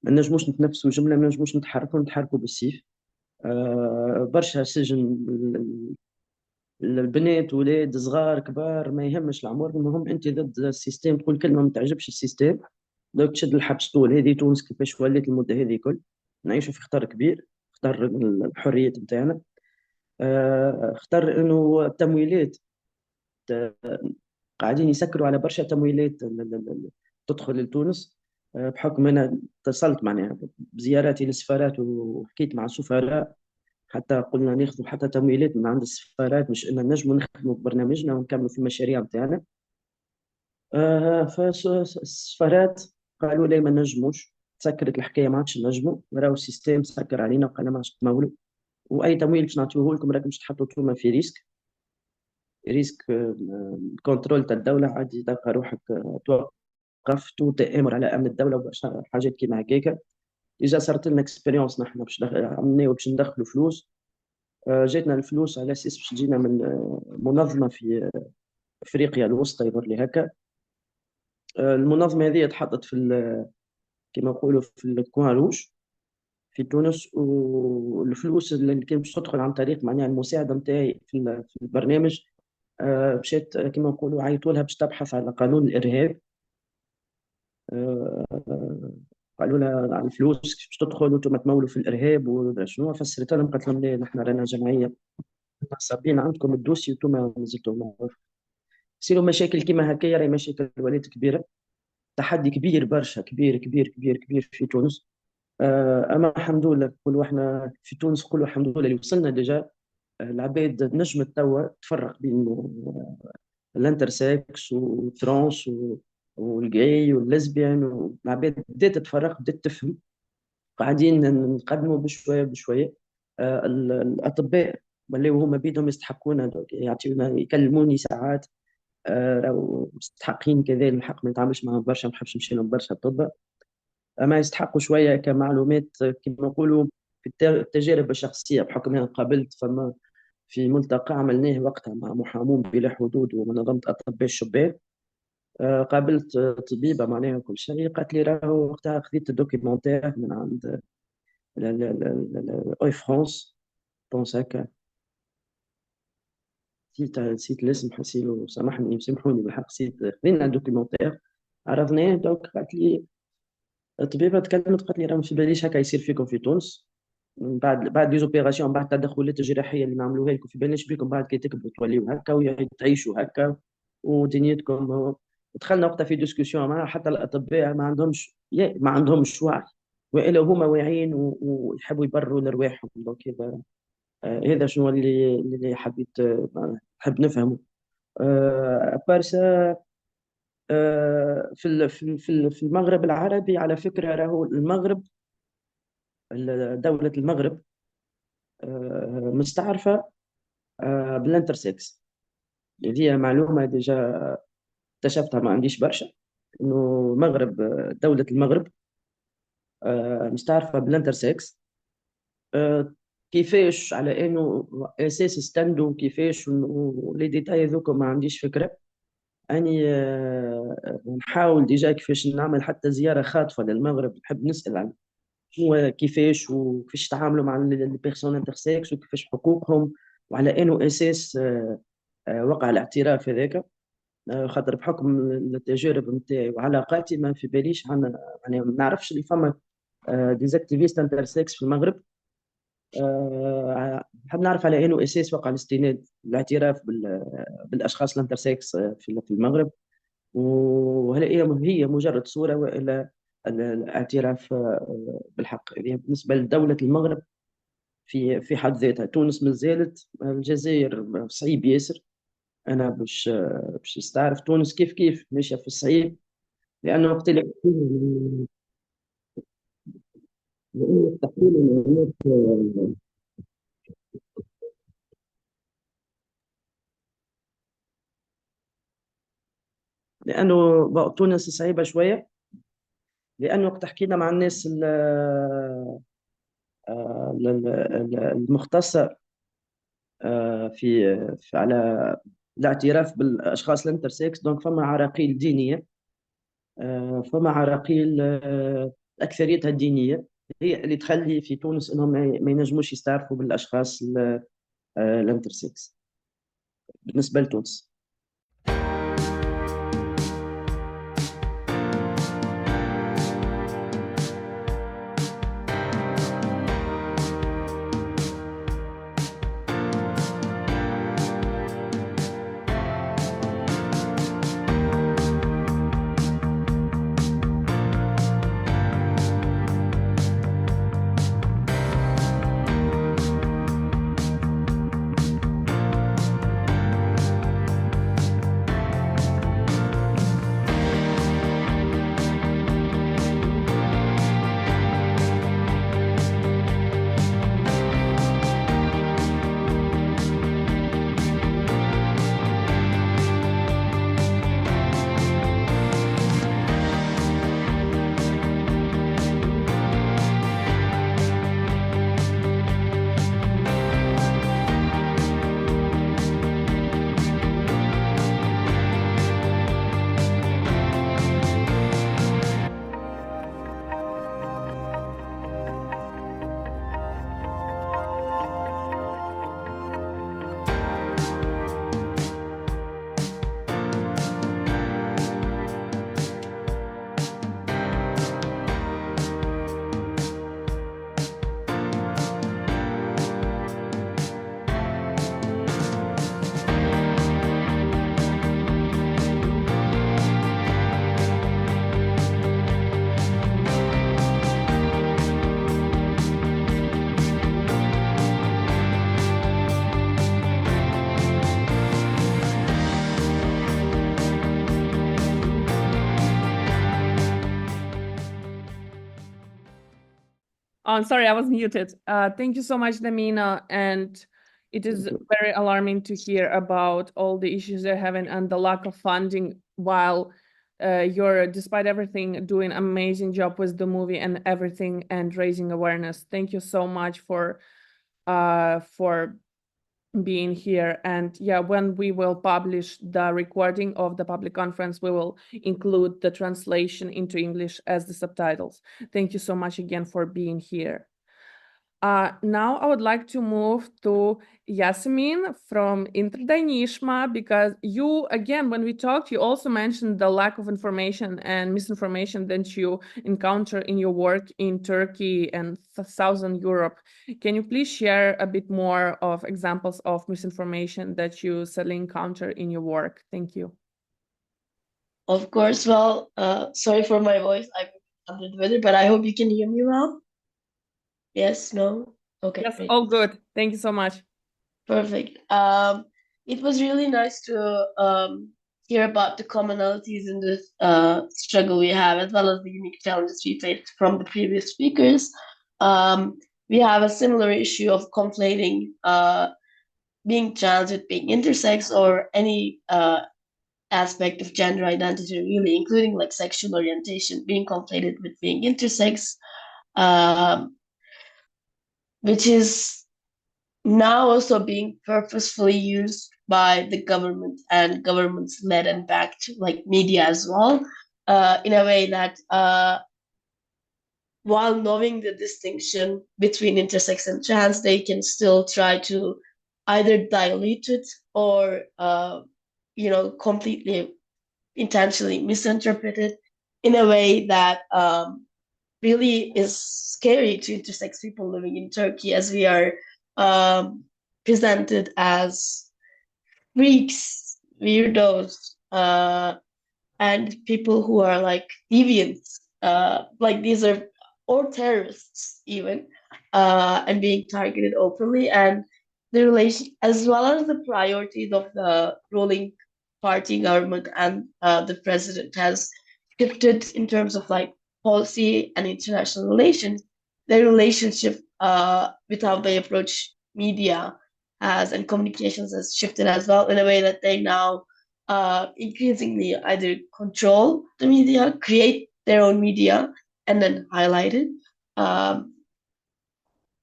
S6: ما نجموش نتنفسوا جمله، ما نجموش نتحركوا بالسيف. برشا سجن البنات، ولاد صغار كبار، ما يهمش العمر، المهم انت ضد السيستم، تقول كلمه ما تعجبش السيستم دوك تشد الحبس طول. هذه تونس كيفاش ولات المده هذه كل. نعيشوا في خطر كبير، خطر الحريات نتاعنا. خطر انه التمويلات قاعدين يسكروا على برشا تمويلات تدخل لتونس. بحكم انا اتصلت معناها بزياراتي للسفارات وحكيت مع السفراء، حتى قلنا ناخذ حتى تمويلات من عند السفارات، مش ان نجموا نخدموا ببرنامجنا ونكملوا في المشاريع نتاعنا. فالسفارات قالوا لي ما نجموش، سكرت الحكايه، ما عادش نجموا، راهو السيستم سكر علينا وقال ما عادش تمولوا، واي تمويل باش نعطيوه لكم راكم باش تحطوا انتوما في ريسك كنترول تاع الدوله. عادي تلقى روحك توقف توقفت وتآمر على امن الدوله وحاجات كيما هكاك. اجا صارت لنا اكسبيريونس نحن باش ندخلوا فلوس. جاتنا الفلوس على اساس باش تجينا من منظمه في افريقيا الوسطى يظهر لي هكا. المنظمه هذه تحطت في كما نقولوا في الكوان روج في تونس، والفلوس اللي كانت باش تدخل عن طريق معناها المساعده نتاعي في البرنامج مشات كما نقولوا عيطوا لها باش تبحث على قانون الارهاب. قالوا لها على الفلوس باش تدخل وانتم تمولوا في الارهاب وشنو. فسرت لهم قلت لهم لا، نحن رانا جمعيه صابين عندكم الدوسي وانتم مازلتوا يصيروا مشاكل كيما هكايا. راهي مشاكل ولات كبيره، تحدي كبير برشا، كبير كبير كبير كبير في تونس. اما الحمد لله نقولوا احنا في تونس نقولوا الحمد لله اللي وصلنا ديجا. العباد نجمت توا تفرق بين الانترسكس والترانس والجاي والليزبيان، والعباد بدات تتفرق، بدات تفهم. قاعدين نقدموا بشويه بشويه. الاطباء ولاو هما بيدهم يستحقونا، يعطيونا يكلموني ساعات. راهو مستحقين كذا الحق، ما نتعاملش معهم برشا، ما نحبش نمشي لهم برشا طب، اما يستحقوا شويه كمعلومات كما نقولوا في التجارب الشخصيه. بحكم أنا قابلت فما في ملتقى عملناه وقتها مع محامون بلا حدود ومنظمه اطباء الشباب. قابلت طبيبه معناها كل شيء، قالت لي راهو وقتها خذيت الدوكيومنتير من عند اوي فرانس بونس هكا، نسيت الاسم حسيلو، سامحوني بالحق، نسيت. خذينا الدوكيومنتير عرضناه، دوك قالت لي الطبيبه تكلمت قالت لي راه ما في باليش هكا يصير فيكم في تونس. بعد ديزوبيراسيون، بعد التدخلات الجراحيه اللي نعملوها لكم، في باليش بكم بعد كي تكبروا توليوا هكا وتعيشوا هكا ودنيتكم. دخلنا وقتها في ديسكسيون مع حتى الاطباء ما عندهمش وعي، والا هما واعيين ويحبوا يبرروا لارواحهم. دونك هذا شنو اللي حبيت نحب نفهمه. بارسا في المغرب العربي على فكره، راهو المغرب، دولة المغرب مستعرفة بالانترسكس. هذه معلومة ديجا اكتشفتها، ما عنديش برشا، انه المغرب دولة المغرب مستعرفة بالانترسكس. كيفاش على انه اساس استندوا كيفاش لي ديتاي ذوك ما عنديش فكرة. اني نحاول ديجا كيفاش نعمل حتى زيارة خاطفة للمغرب، نحب نسأل عن كيفاش يتعاملوا مع البيرسون انترسكس وكيفاش حقوقهم، وعلى انه اساس وقع الاعتراف هذاك. خاطر بحكم التجارب نتاعي وعلاقاتي ما في باليش يعني ما نعرفش اللي فما ديزاكتيفيست انترسكس في المغرب. نحب نعرف على انه اساس وقع الاستناد الاعتراف بالاشخاص الانترسكس في المغرب، وهل هي مجرد صوره والا الاعتراف بالحق. هذه بالنسبه لدوله المغرب في حد ذاتها. تونس ما زالت، الجزائر صعيب ياسر. انا باش نستعرف تونس كيف ماشيه في الصعيب، لانه وقت اللي لانه تونس صعيبه شويه، لانه وقت حكينا مع الناس المختصه في على الاعتراف بالاشخاص الانترسكس، دونك فما عراقيل دينيه، فما عراقيل اكثريتها الدينيه هي اللي تخلي في تونس انهم ما ينجموش يستعرفوا بالاشخاص الانترسكس بالنسبه لتونس.
S1: I'm sorry, I was muted. Thank you so much, Damino. And it is very alarming to hear about all the issues they're having and the lack of funding while you're, despite everything, doing an amazing job with the movie and everything and raising awareness. Thank you so much for being here. And yeah, when we will publish the recording of the public conference, we will include the translation into English as the subtitles. Thank you so much again for being here. Now I would like to move to Yasemin from Interdainishma, because you, again, when we talked, you also mentioned the lack of information and misinformation that you encounter in your work in Turkey and Southern Europe. Can you please share a bit more of examples of misinformation that you sadly encounter in your work? Thank you.
S7: Of course. Well, sorry for my voice. I'm under the weather, but I hope you can hear me well. Yes, no? Okay,
S1: Yes,
S7: great.
S1: all good. Thank you so much.
S7: Perfect. It was really nice to hear about the commonalities in this struggle we have, as well as the unique challenges we faced from the previous speakers. We have a similar issue of conflating being trans with being intersex, or any aspect of gender identity, really, including like sexual orientation, being conflated with being intersex, which is now also being purposefully used by the government and governments led and backed like media as well, in a way that while knowing the distinction between intersex and trans, they can still try to either dilute it or completely intentionally misinterpret it in a way that really is scary to intersex people living in Turkey, as we are presented as freaks, weirdos, and people who are like deviants, like these are, or terrorists even, and being targeted openly. And the relation, as well as the priorities of the ruling party government and the president, has shifted in terms of like policy and international relations. Their relationship with how they approach media has, and communications has shifted as well, in a way that they now increasingly either control the media, create their own media, and then highlight it,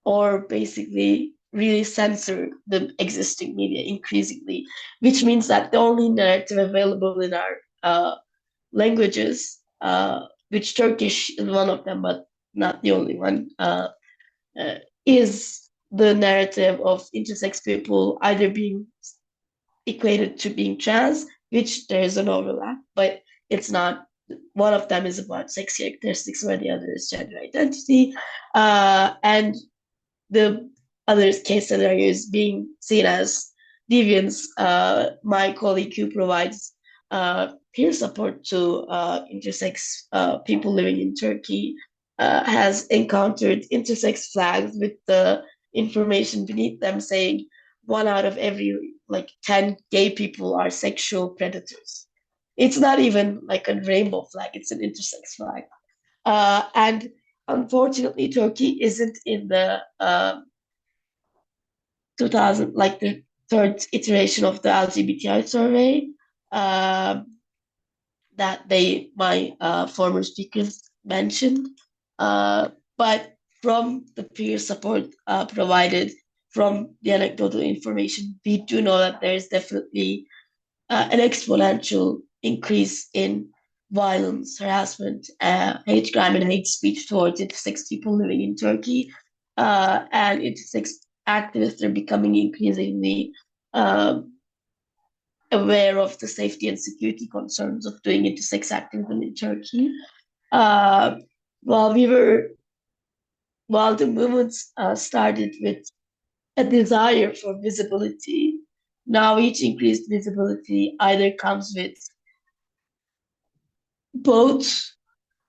S7: or basically really censor the existing media increasingly, which means that the only narrative available in our languages, which Turkish is one of them, but not the only one, is the narrative of intersex people either being equated to being trans, which there is an overlap, but it's not. One of them is about sex characteristics, where the other is gender identity, and the other case scenario is being seen as deviance. My colleague who provides peer support to intersex people living in Turkey has encountered intersex flags with the information beneath them saying 1 out of every 10 gay people are sexual predators. It's not even like a rainbow flag, it's an intersex flag. And unfortunately, Turkey isn't in the the third iteration of the LGBTI survey that my former speakers mentioned. But from the peer support provided, from the anecdotal information, we do know that there is definitely an exponential increase in violence, harassment, hate crime, and hate speech towards intersex people living in Turkey. And intersex activists are becoming increasingly aware of the safety and security concerns of doing intersex activism in Turkey. While the movement started with a desire for visibility, now each increased visibility either comes with both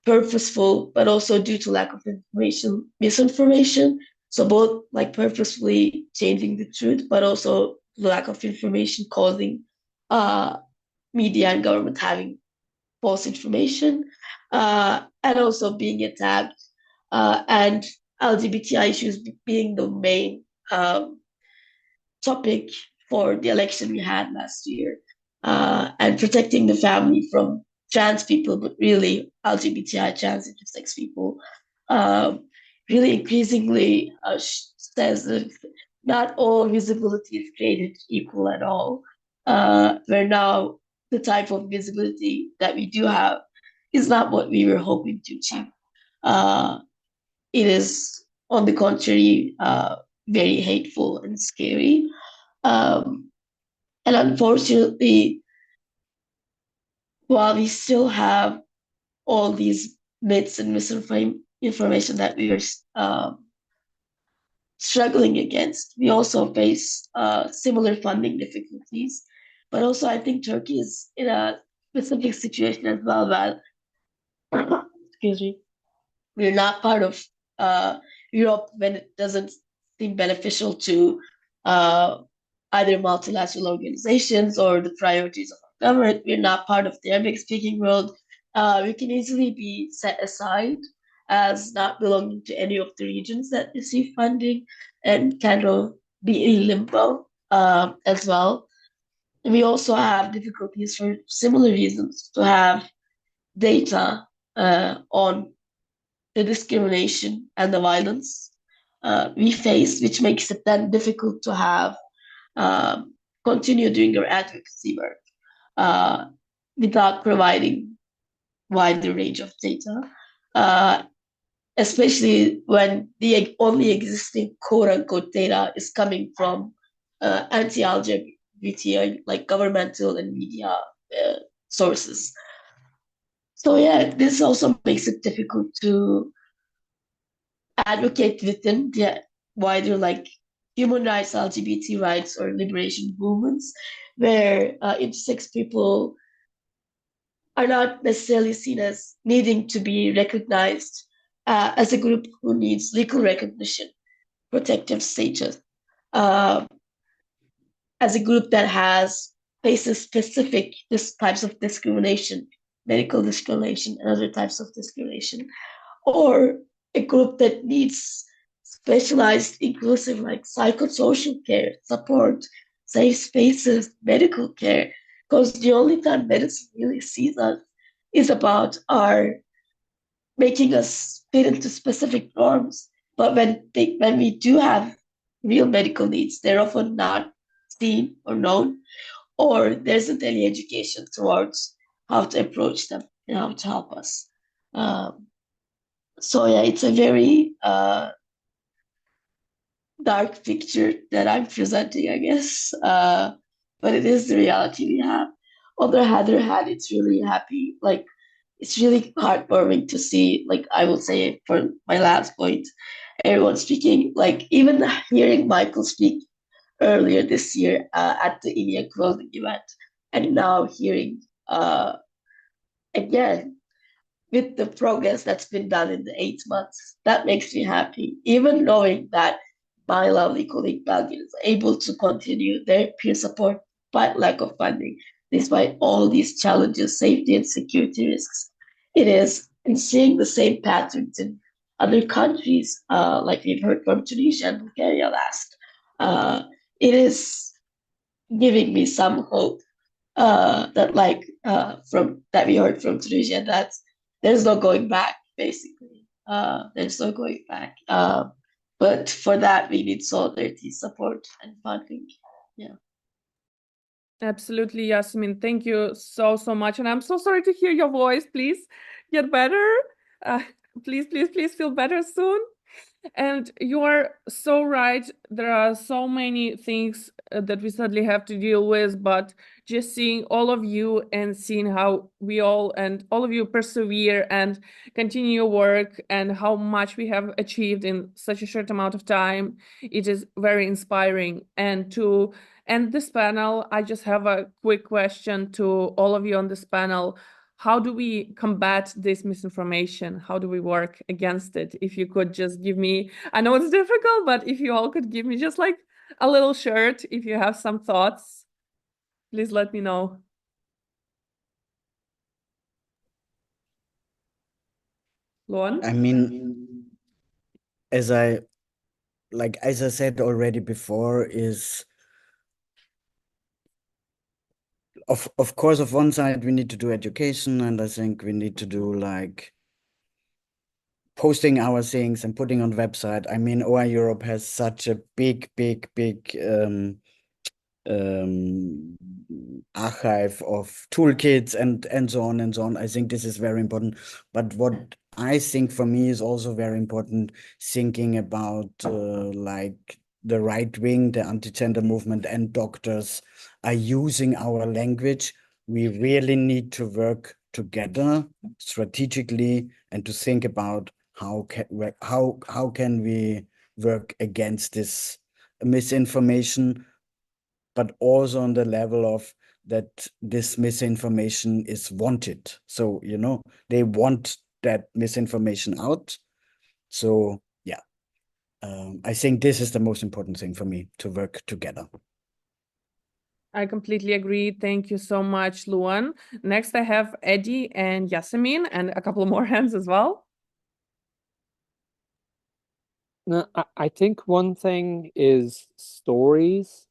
S7: purposeful, but also due to lack of information, misinformation. So both purposefully changing the truth, but also lack of information causing media and government having false information, and also being attacked and LGBTI issues being the main topic for the election we had last year, and protecting the family from trans people, but really LGBTI, trans, intersex people, really increasingly says that not all visibility is created equal at all. Where now the type of visibility that we do have is not what we were hoping to achieve. It is, on the contrary, very hateful and scary. And unfortunately, while we still have all these myths and misinformation that we are struggling against, we also face similar funding difficulties. But also, I think Turkey is in a specific situation as well, that excuse me, we're not part of Europe when it doesn't seem beneficial to either multilateral organizations or the priorities of our government. We're not part of the Arabic-speaking world. We can easily be set aside as not belonging to any of the regions that receive funding and kind of be in limbo as well. And we also have difficulties for similar reasons to have data on the discrimination and the violence we face, which makes it then difficult to have continue doing our advocacy work without providing wider range of data, especially when the only existing quote-unquote data is coming from anti-LGBT, like governmental and media sources. So yeah, this also makes it difficult to advocate within the wider like human rights, LGBT rights, or liberation movements, where intersex people are not necessarily seen as needing to be recognized as a group who needs legal recognition, protective status, as a group that faces specific types of discrimination, medical discrimination, and other types of discrimination, or a group that needs specialized, inclusive, like psychosocial care, support, safe spaces, medical care, because the only time medicine really sees us is about our making us fit into specific norms. But when we do have real medical needs, they're often not seen or known, or there isn't any education towards how to approach them and how to help us. So yeah, it's a very dark picture that I'm presenting, I guess. But it is the reality we have. On the other hand, it's really happy. Like, it's really heartwarming to see, like, I will say for my last point, everyone speaking, like, even hearing Michael speak earlier this year at the India closing event, and now hearing again with the progress that's been done in the 8 months, that makes me happy. Even knowing that my lovely colleague Belgium is able to continue their peer support but lack of funding, despite all these challenges, safety and security risks. It is, and seeing the same patterns in other countries, like we've heard from Tunisia and Bulgaria last, it is giving me some hope that, like, from that we heard from Tunisia, that there's no going back, basically. There's no going back. But for that, we need solidarity, support, and funding. Yeah.
S1: Absolutely, Yasemin. Thank you so much. And I'm so sorry to hear your voice. Please get better. Please feel better soon. And you are so right. There are so many things that we sadly have to deal with, but just seeing all of you and seeing how we all of you persevere and continue your work and how much we have achieved in such a short amount of time, it is very inspiring. And to end this panel, I just have a quick question to all of you on this panel. How do we combat this misinformation? How do we work against it? If you could just give me, I know it's difficult, but if you all could give me just like a little shirt, if you have some thoughts, please let me know. Luan?
S4: I mean, as I said already before, is of course, of one side, we need to do education, and I think we need to do like posting our things and putting on the website. I mean, OI Europe has such a big archive of toolkits and so on and so on. I think this is very important. But what I think for me is also very important, thinking about like the right wing, the anti-gender movement, and doctors are using our language. We really need to work together strategically and to think about how can we work against this misinformation, but also on the level of that this misinformation is wanted. So, you know, they want that misinformation out. So, yeah, I think this is the most important thing for me, to work together.
S1: I completely agree. Thank you so much, Luan. Next, I have Addy and Yasemin, and a couple more hands as well.
S3: No, I think one thing is stories,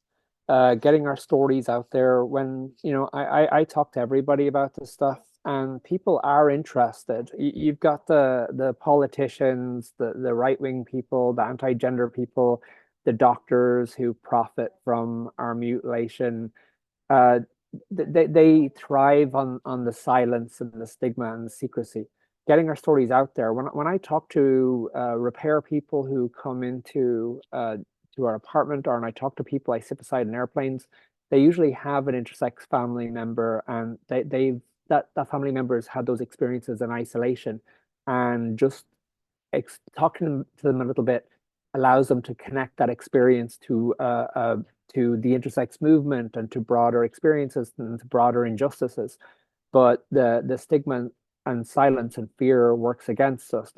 S3: getting our stories out there. When, you know, I talk to everybody about this stuff, and people are interested. You've got the politicians, the right-wing people, the anti-gender people, the doctors who profit from our mutilation. They thrive on the silence and the stigma and the secrecy. Getting our stories out there. When I talk to repair people who come into to our apartment, or when I talk to people I sit beside in airplanes, they usually have an intersex family member, and that family member has had those experiences in isolation, and just talking to them a little bit allows them to connect that experience to the intersex movement and to broader experiences and to broader injustices. But the stigma and silence and fear works against us.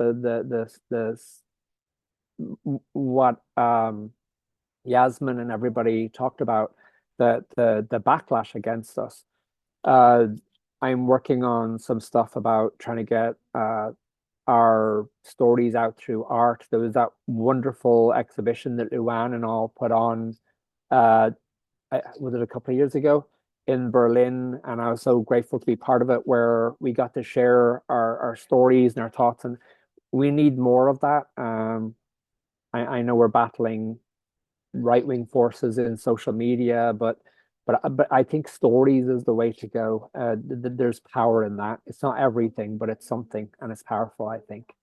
S3: What Yasemin and everybody talked about, the backlash against us. I'm working on some stuff about trying to get our stories out through art. There was that wonderful exhibition that Luan and all put on, was it a couple of years ago in Berlin, and I was so grateful to be part of it, where we got to share our stories and our thoughts, and we need more of that. I know we're battling right-wing forces in social media, but I think stories is the way to go. There's power in that. It's not everything, but it's something, and it's powerful, I think.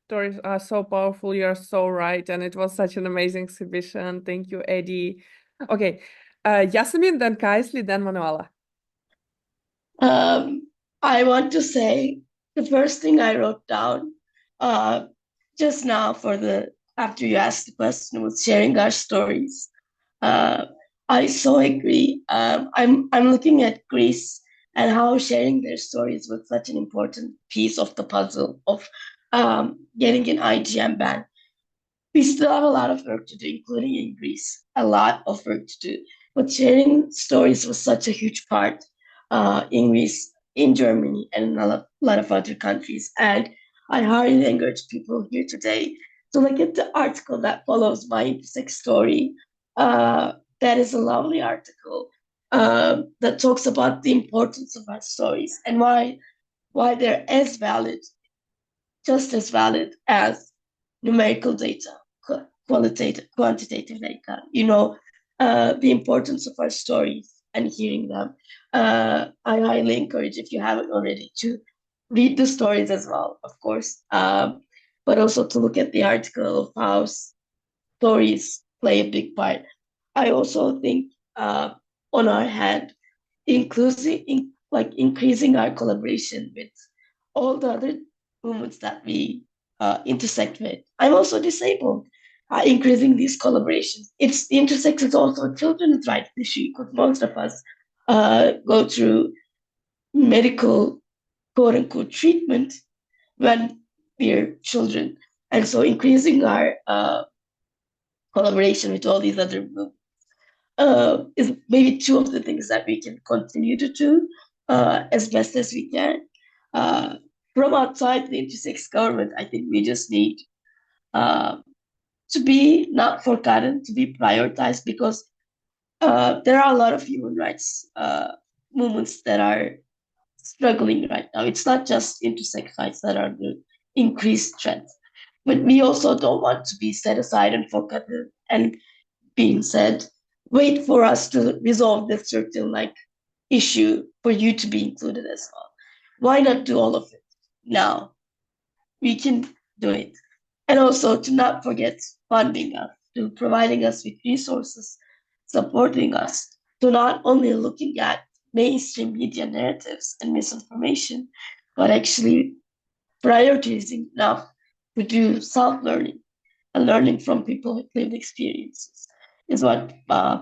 S1: Stories are so powerful. You're so right. And it was such an amazing exhibition. Thank you, Addy. Okay. Yasemin, then Kaisli, then Manuela.
S7: I want to say the first thing I wrote down just now after you asked the question was sharing our stories. I so agree. I'm looking at Greece and how sharing their stories was such an important piece of the puzzle of getting an IGM ban. We still have a lot of work to do, including in Greece, a lot of work to do. But sharing stories was such a huge part in Greece, in Germany, and in a lot of other countries. And I highly encourage people here today to look at the article that follows my intersex story. That is a lovely article that talks about the importance of our stories and why they're as valid, just as valid as numerical data, quantitative data. You know, the importance of our stories and hearing them. I highly encourage, if you haven't already, to read the stories as well, of course, but also to look at the article of how stories play a big part. I also think on our hand, increasing our collaboration with all the other movements that we intersect with. I'm also disabled. Increasing these collaborations. Intersex is also a children's rights issue, because most of us go through medical quote unquote treatment when we're children. And so increasing our collaboration with all these other movements is maybe two of the things that we can continue to do as best as we can. From outside the intersex government, I think we just need to be not forgotten, to be prioritized, because there are a lot of human rights movements that are struggling right now. It's not just intersex rights that are the increased threat, but we also don't want to be set aside and forgotten and being said, wait for us to resolve this certain issue for you to be included as well. Why not do all of it now? We can do it. And also to not forget funding us, to providing us with resources, supporting us, to not only looking at mainstream media narratives and misinformation, but actually prioritizing enough to do self-learning and learning from people with lived experiences is what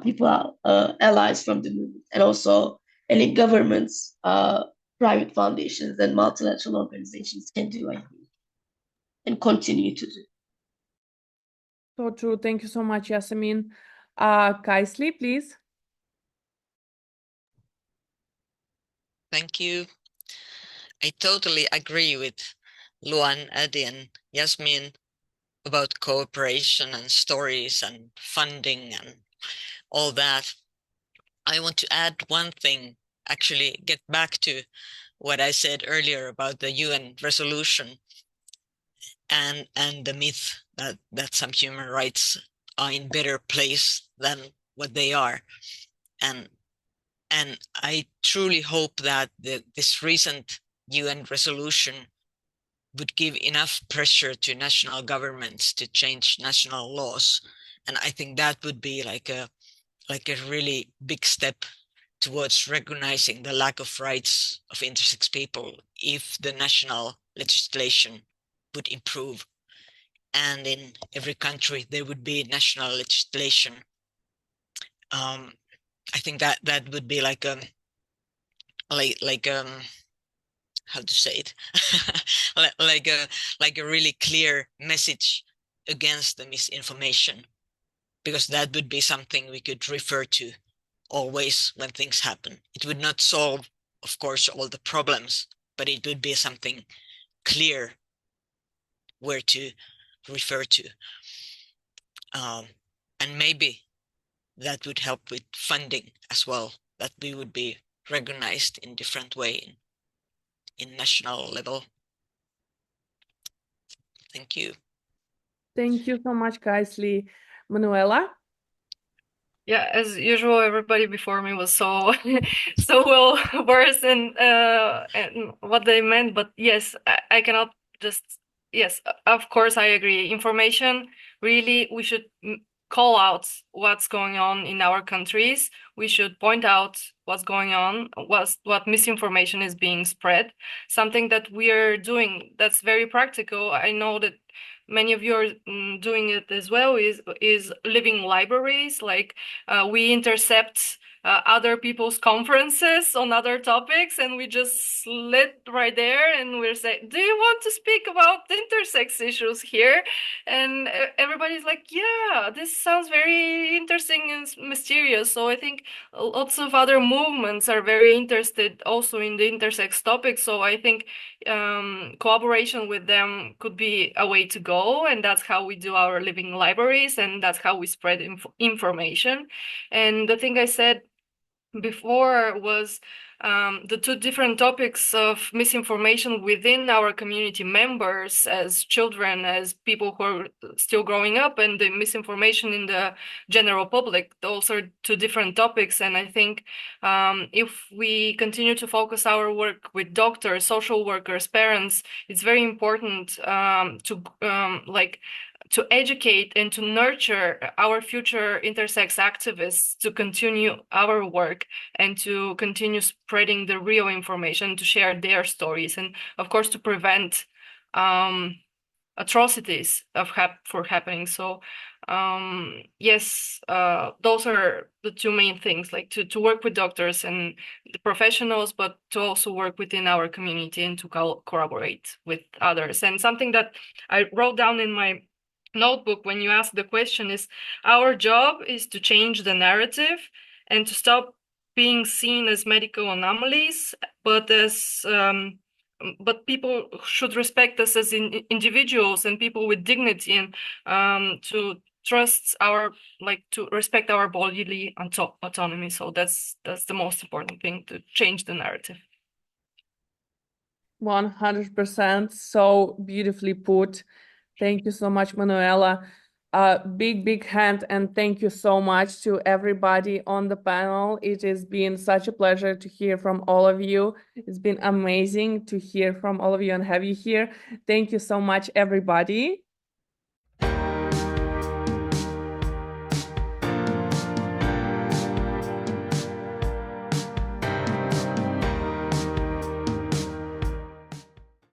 S7: people, allies from the movement, and also any governments, private foundations, and multilateral organizations can do, I think, and continue to do.
S1: So true. Thank you so much, Yasemin. Kaisli, please.
S2: Thank you. I totally agree with Luan, Addy, and Yasemin about cooperation and stories and funding and all that. I want to add one thing, actually get back to what I said earlier about the UN resolution and the myth that some human rights are in better place than what they are. And I truly hope that this recent UN resolution would give enough pressure to national governments to change national laws. And I think that would be like a really big step towards recognizing the lack of rights of intersex people if the national legislation would improve. And in every country, there would be national legislation. I think that would be like how to say it, like a really clear message against the misinformation, because that would be something we could refer to always when things happen. It would not solve, of course, all the problems, but it would be something clear where to refer to. And maybe that would help with funding as well, that we would be recognized in different way in national level. Thank you.
S1: Thank you so much, Kaisli. Manuela?
S5: Yeah, as usual, everybody before me was so so well versed in what they meant. But yes, I cannot just yes, of course I agree. Information, really, we should call out what's going on in our countries. We should point out what's going on, what misinformation is being spread. Something that we are doing that's very practical. I know that many of you are doing it as well, is living libraries. Like we intercept other people's conferences on other topics, and we just sit right there and we're saying, do you want to speak about intersex issues here? And everybody's like, yeah, this sounds very interesting and mysterious. So I think lots of other movements are very interested also in the intersex topic. So I think cooperation with them could be a way to go, and that's how we do our living libraries, and that's how we spread information. And the thing I said before was the two different topics of misinformation within our community members as children, as people who are still growing up, and the misinformation in the general public. Those are two different topics. And I think if we continue to focus our work with doctors, social workers, parents, it's very important to educate and to nurture our future intersex activists to continue our work and to continue spreading the real information, to share their stories, and of course to prevent atrocities for happening. So yes, those are the two main things, like to work with doctors and the professionals, but to also work within our community and to collaborate with others. And something that I wrote down in my notebook when you asked the question is, our job is to change the narrative and to stop being seen as medical anomalies, but as but people should respect us as individuals and people with dignity, and to trust to respect our bodily autonomy. So that's the most important thing, to change the narrative.
S1: 100%, so beautifully put. Thank you so much, Manuela. Big hand, and thank you so much to everybody on the panel. It has been such a pleasure to hear from all of you. It's been amazing to hear from all of you and have you here. Thank you so much, everybody.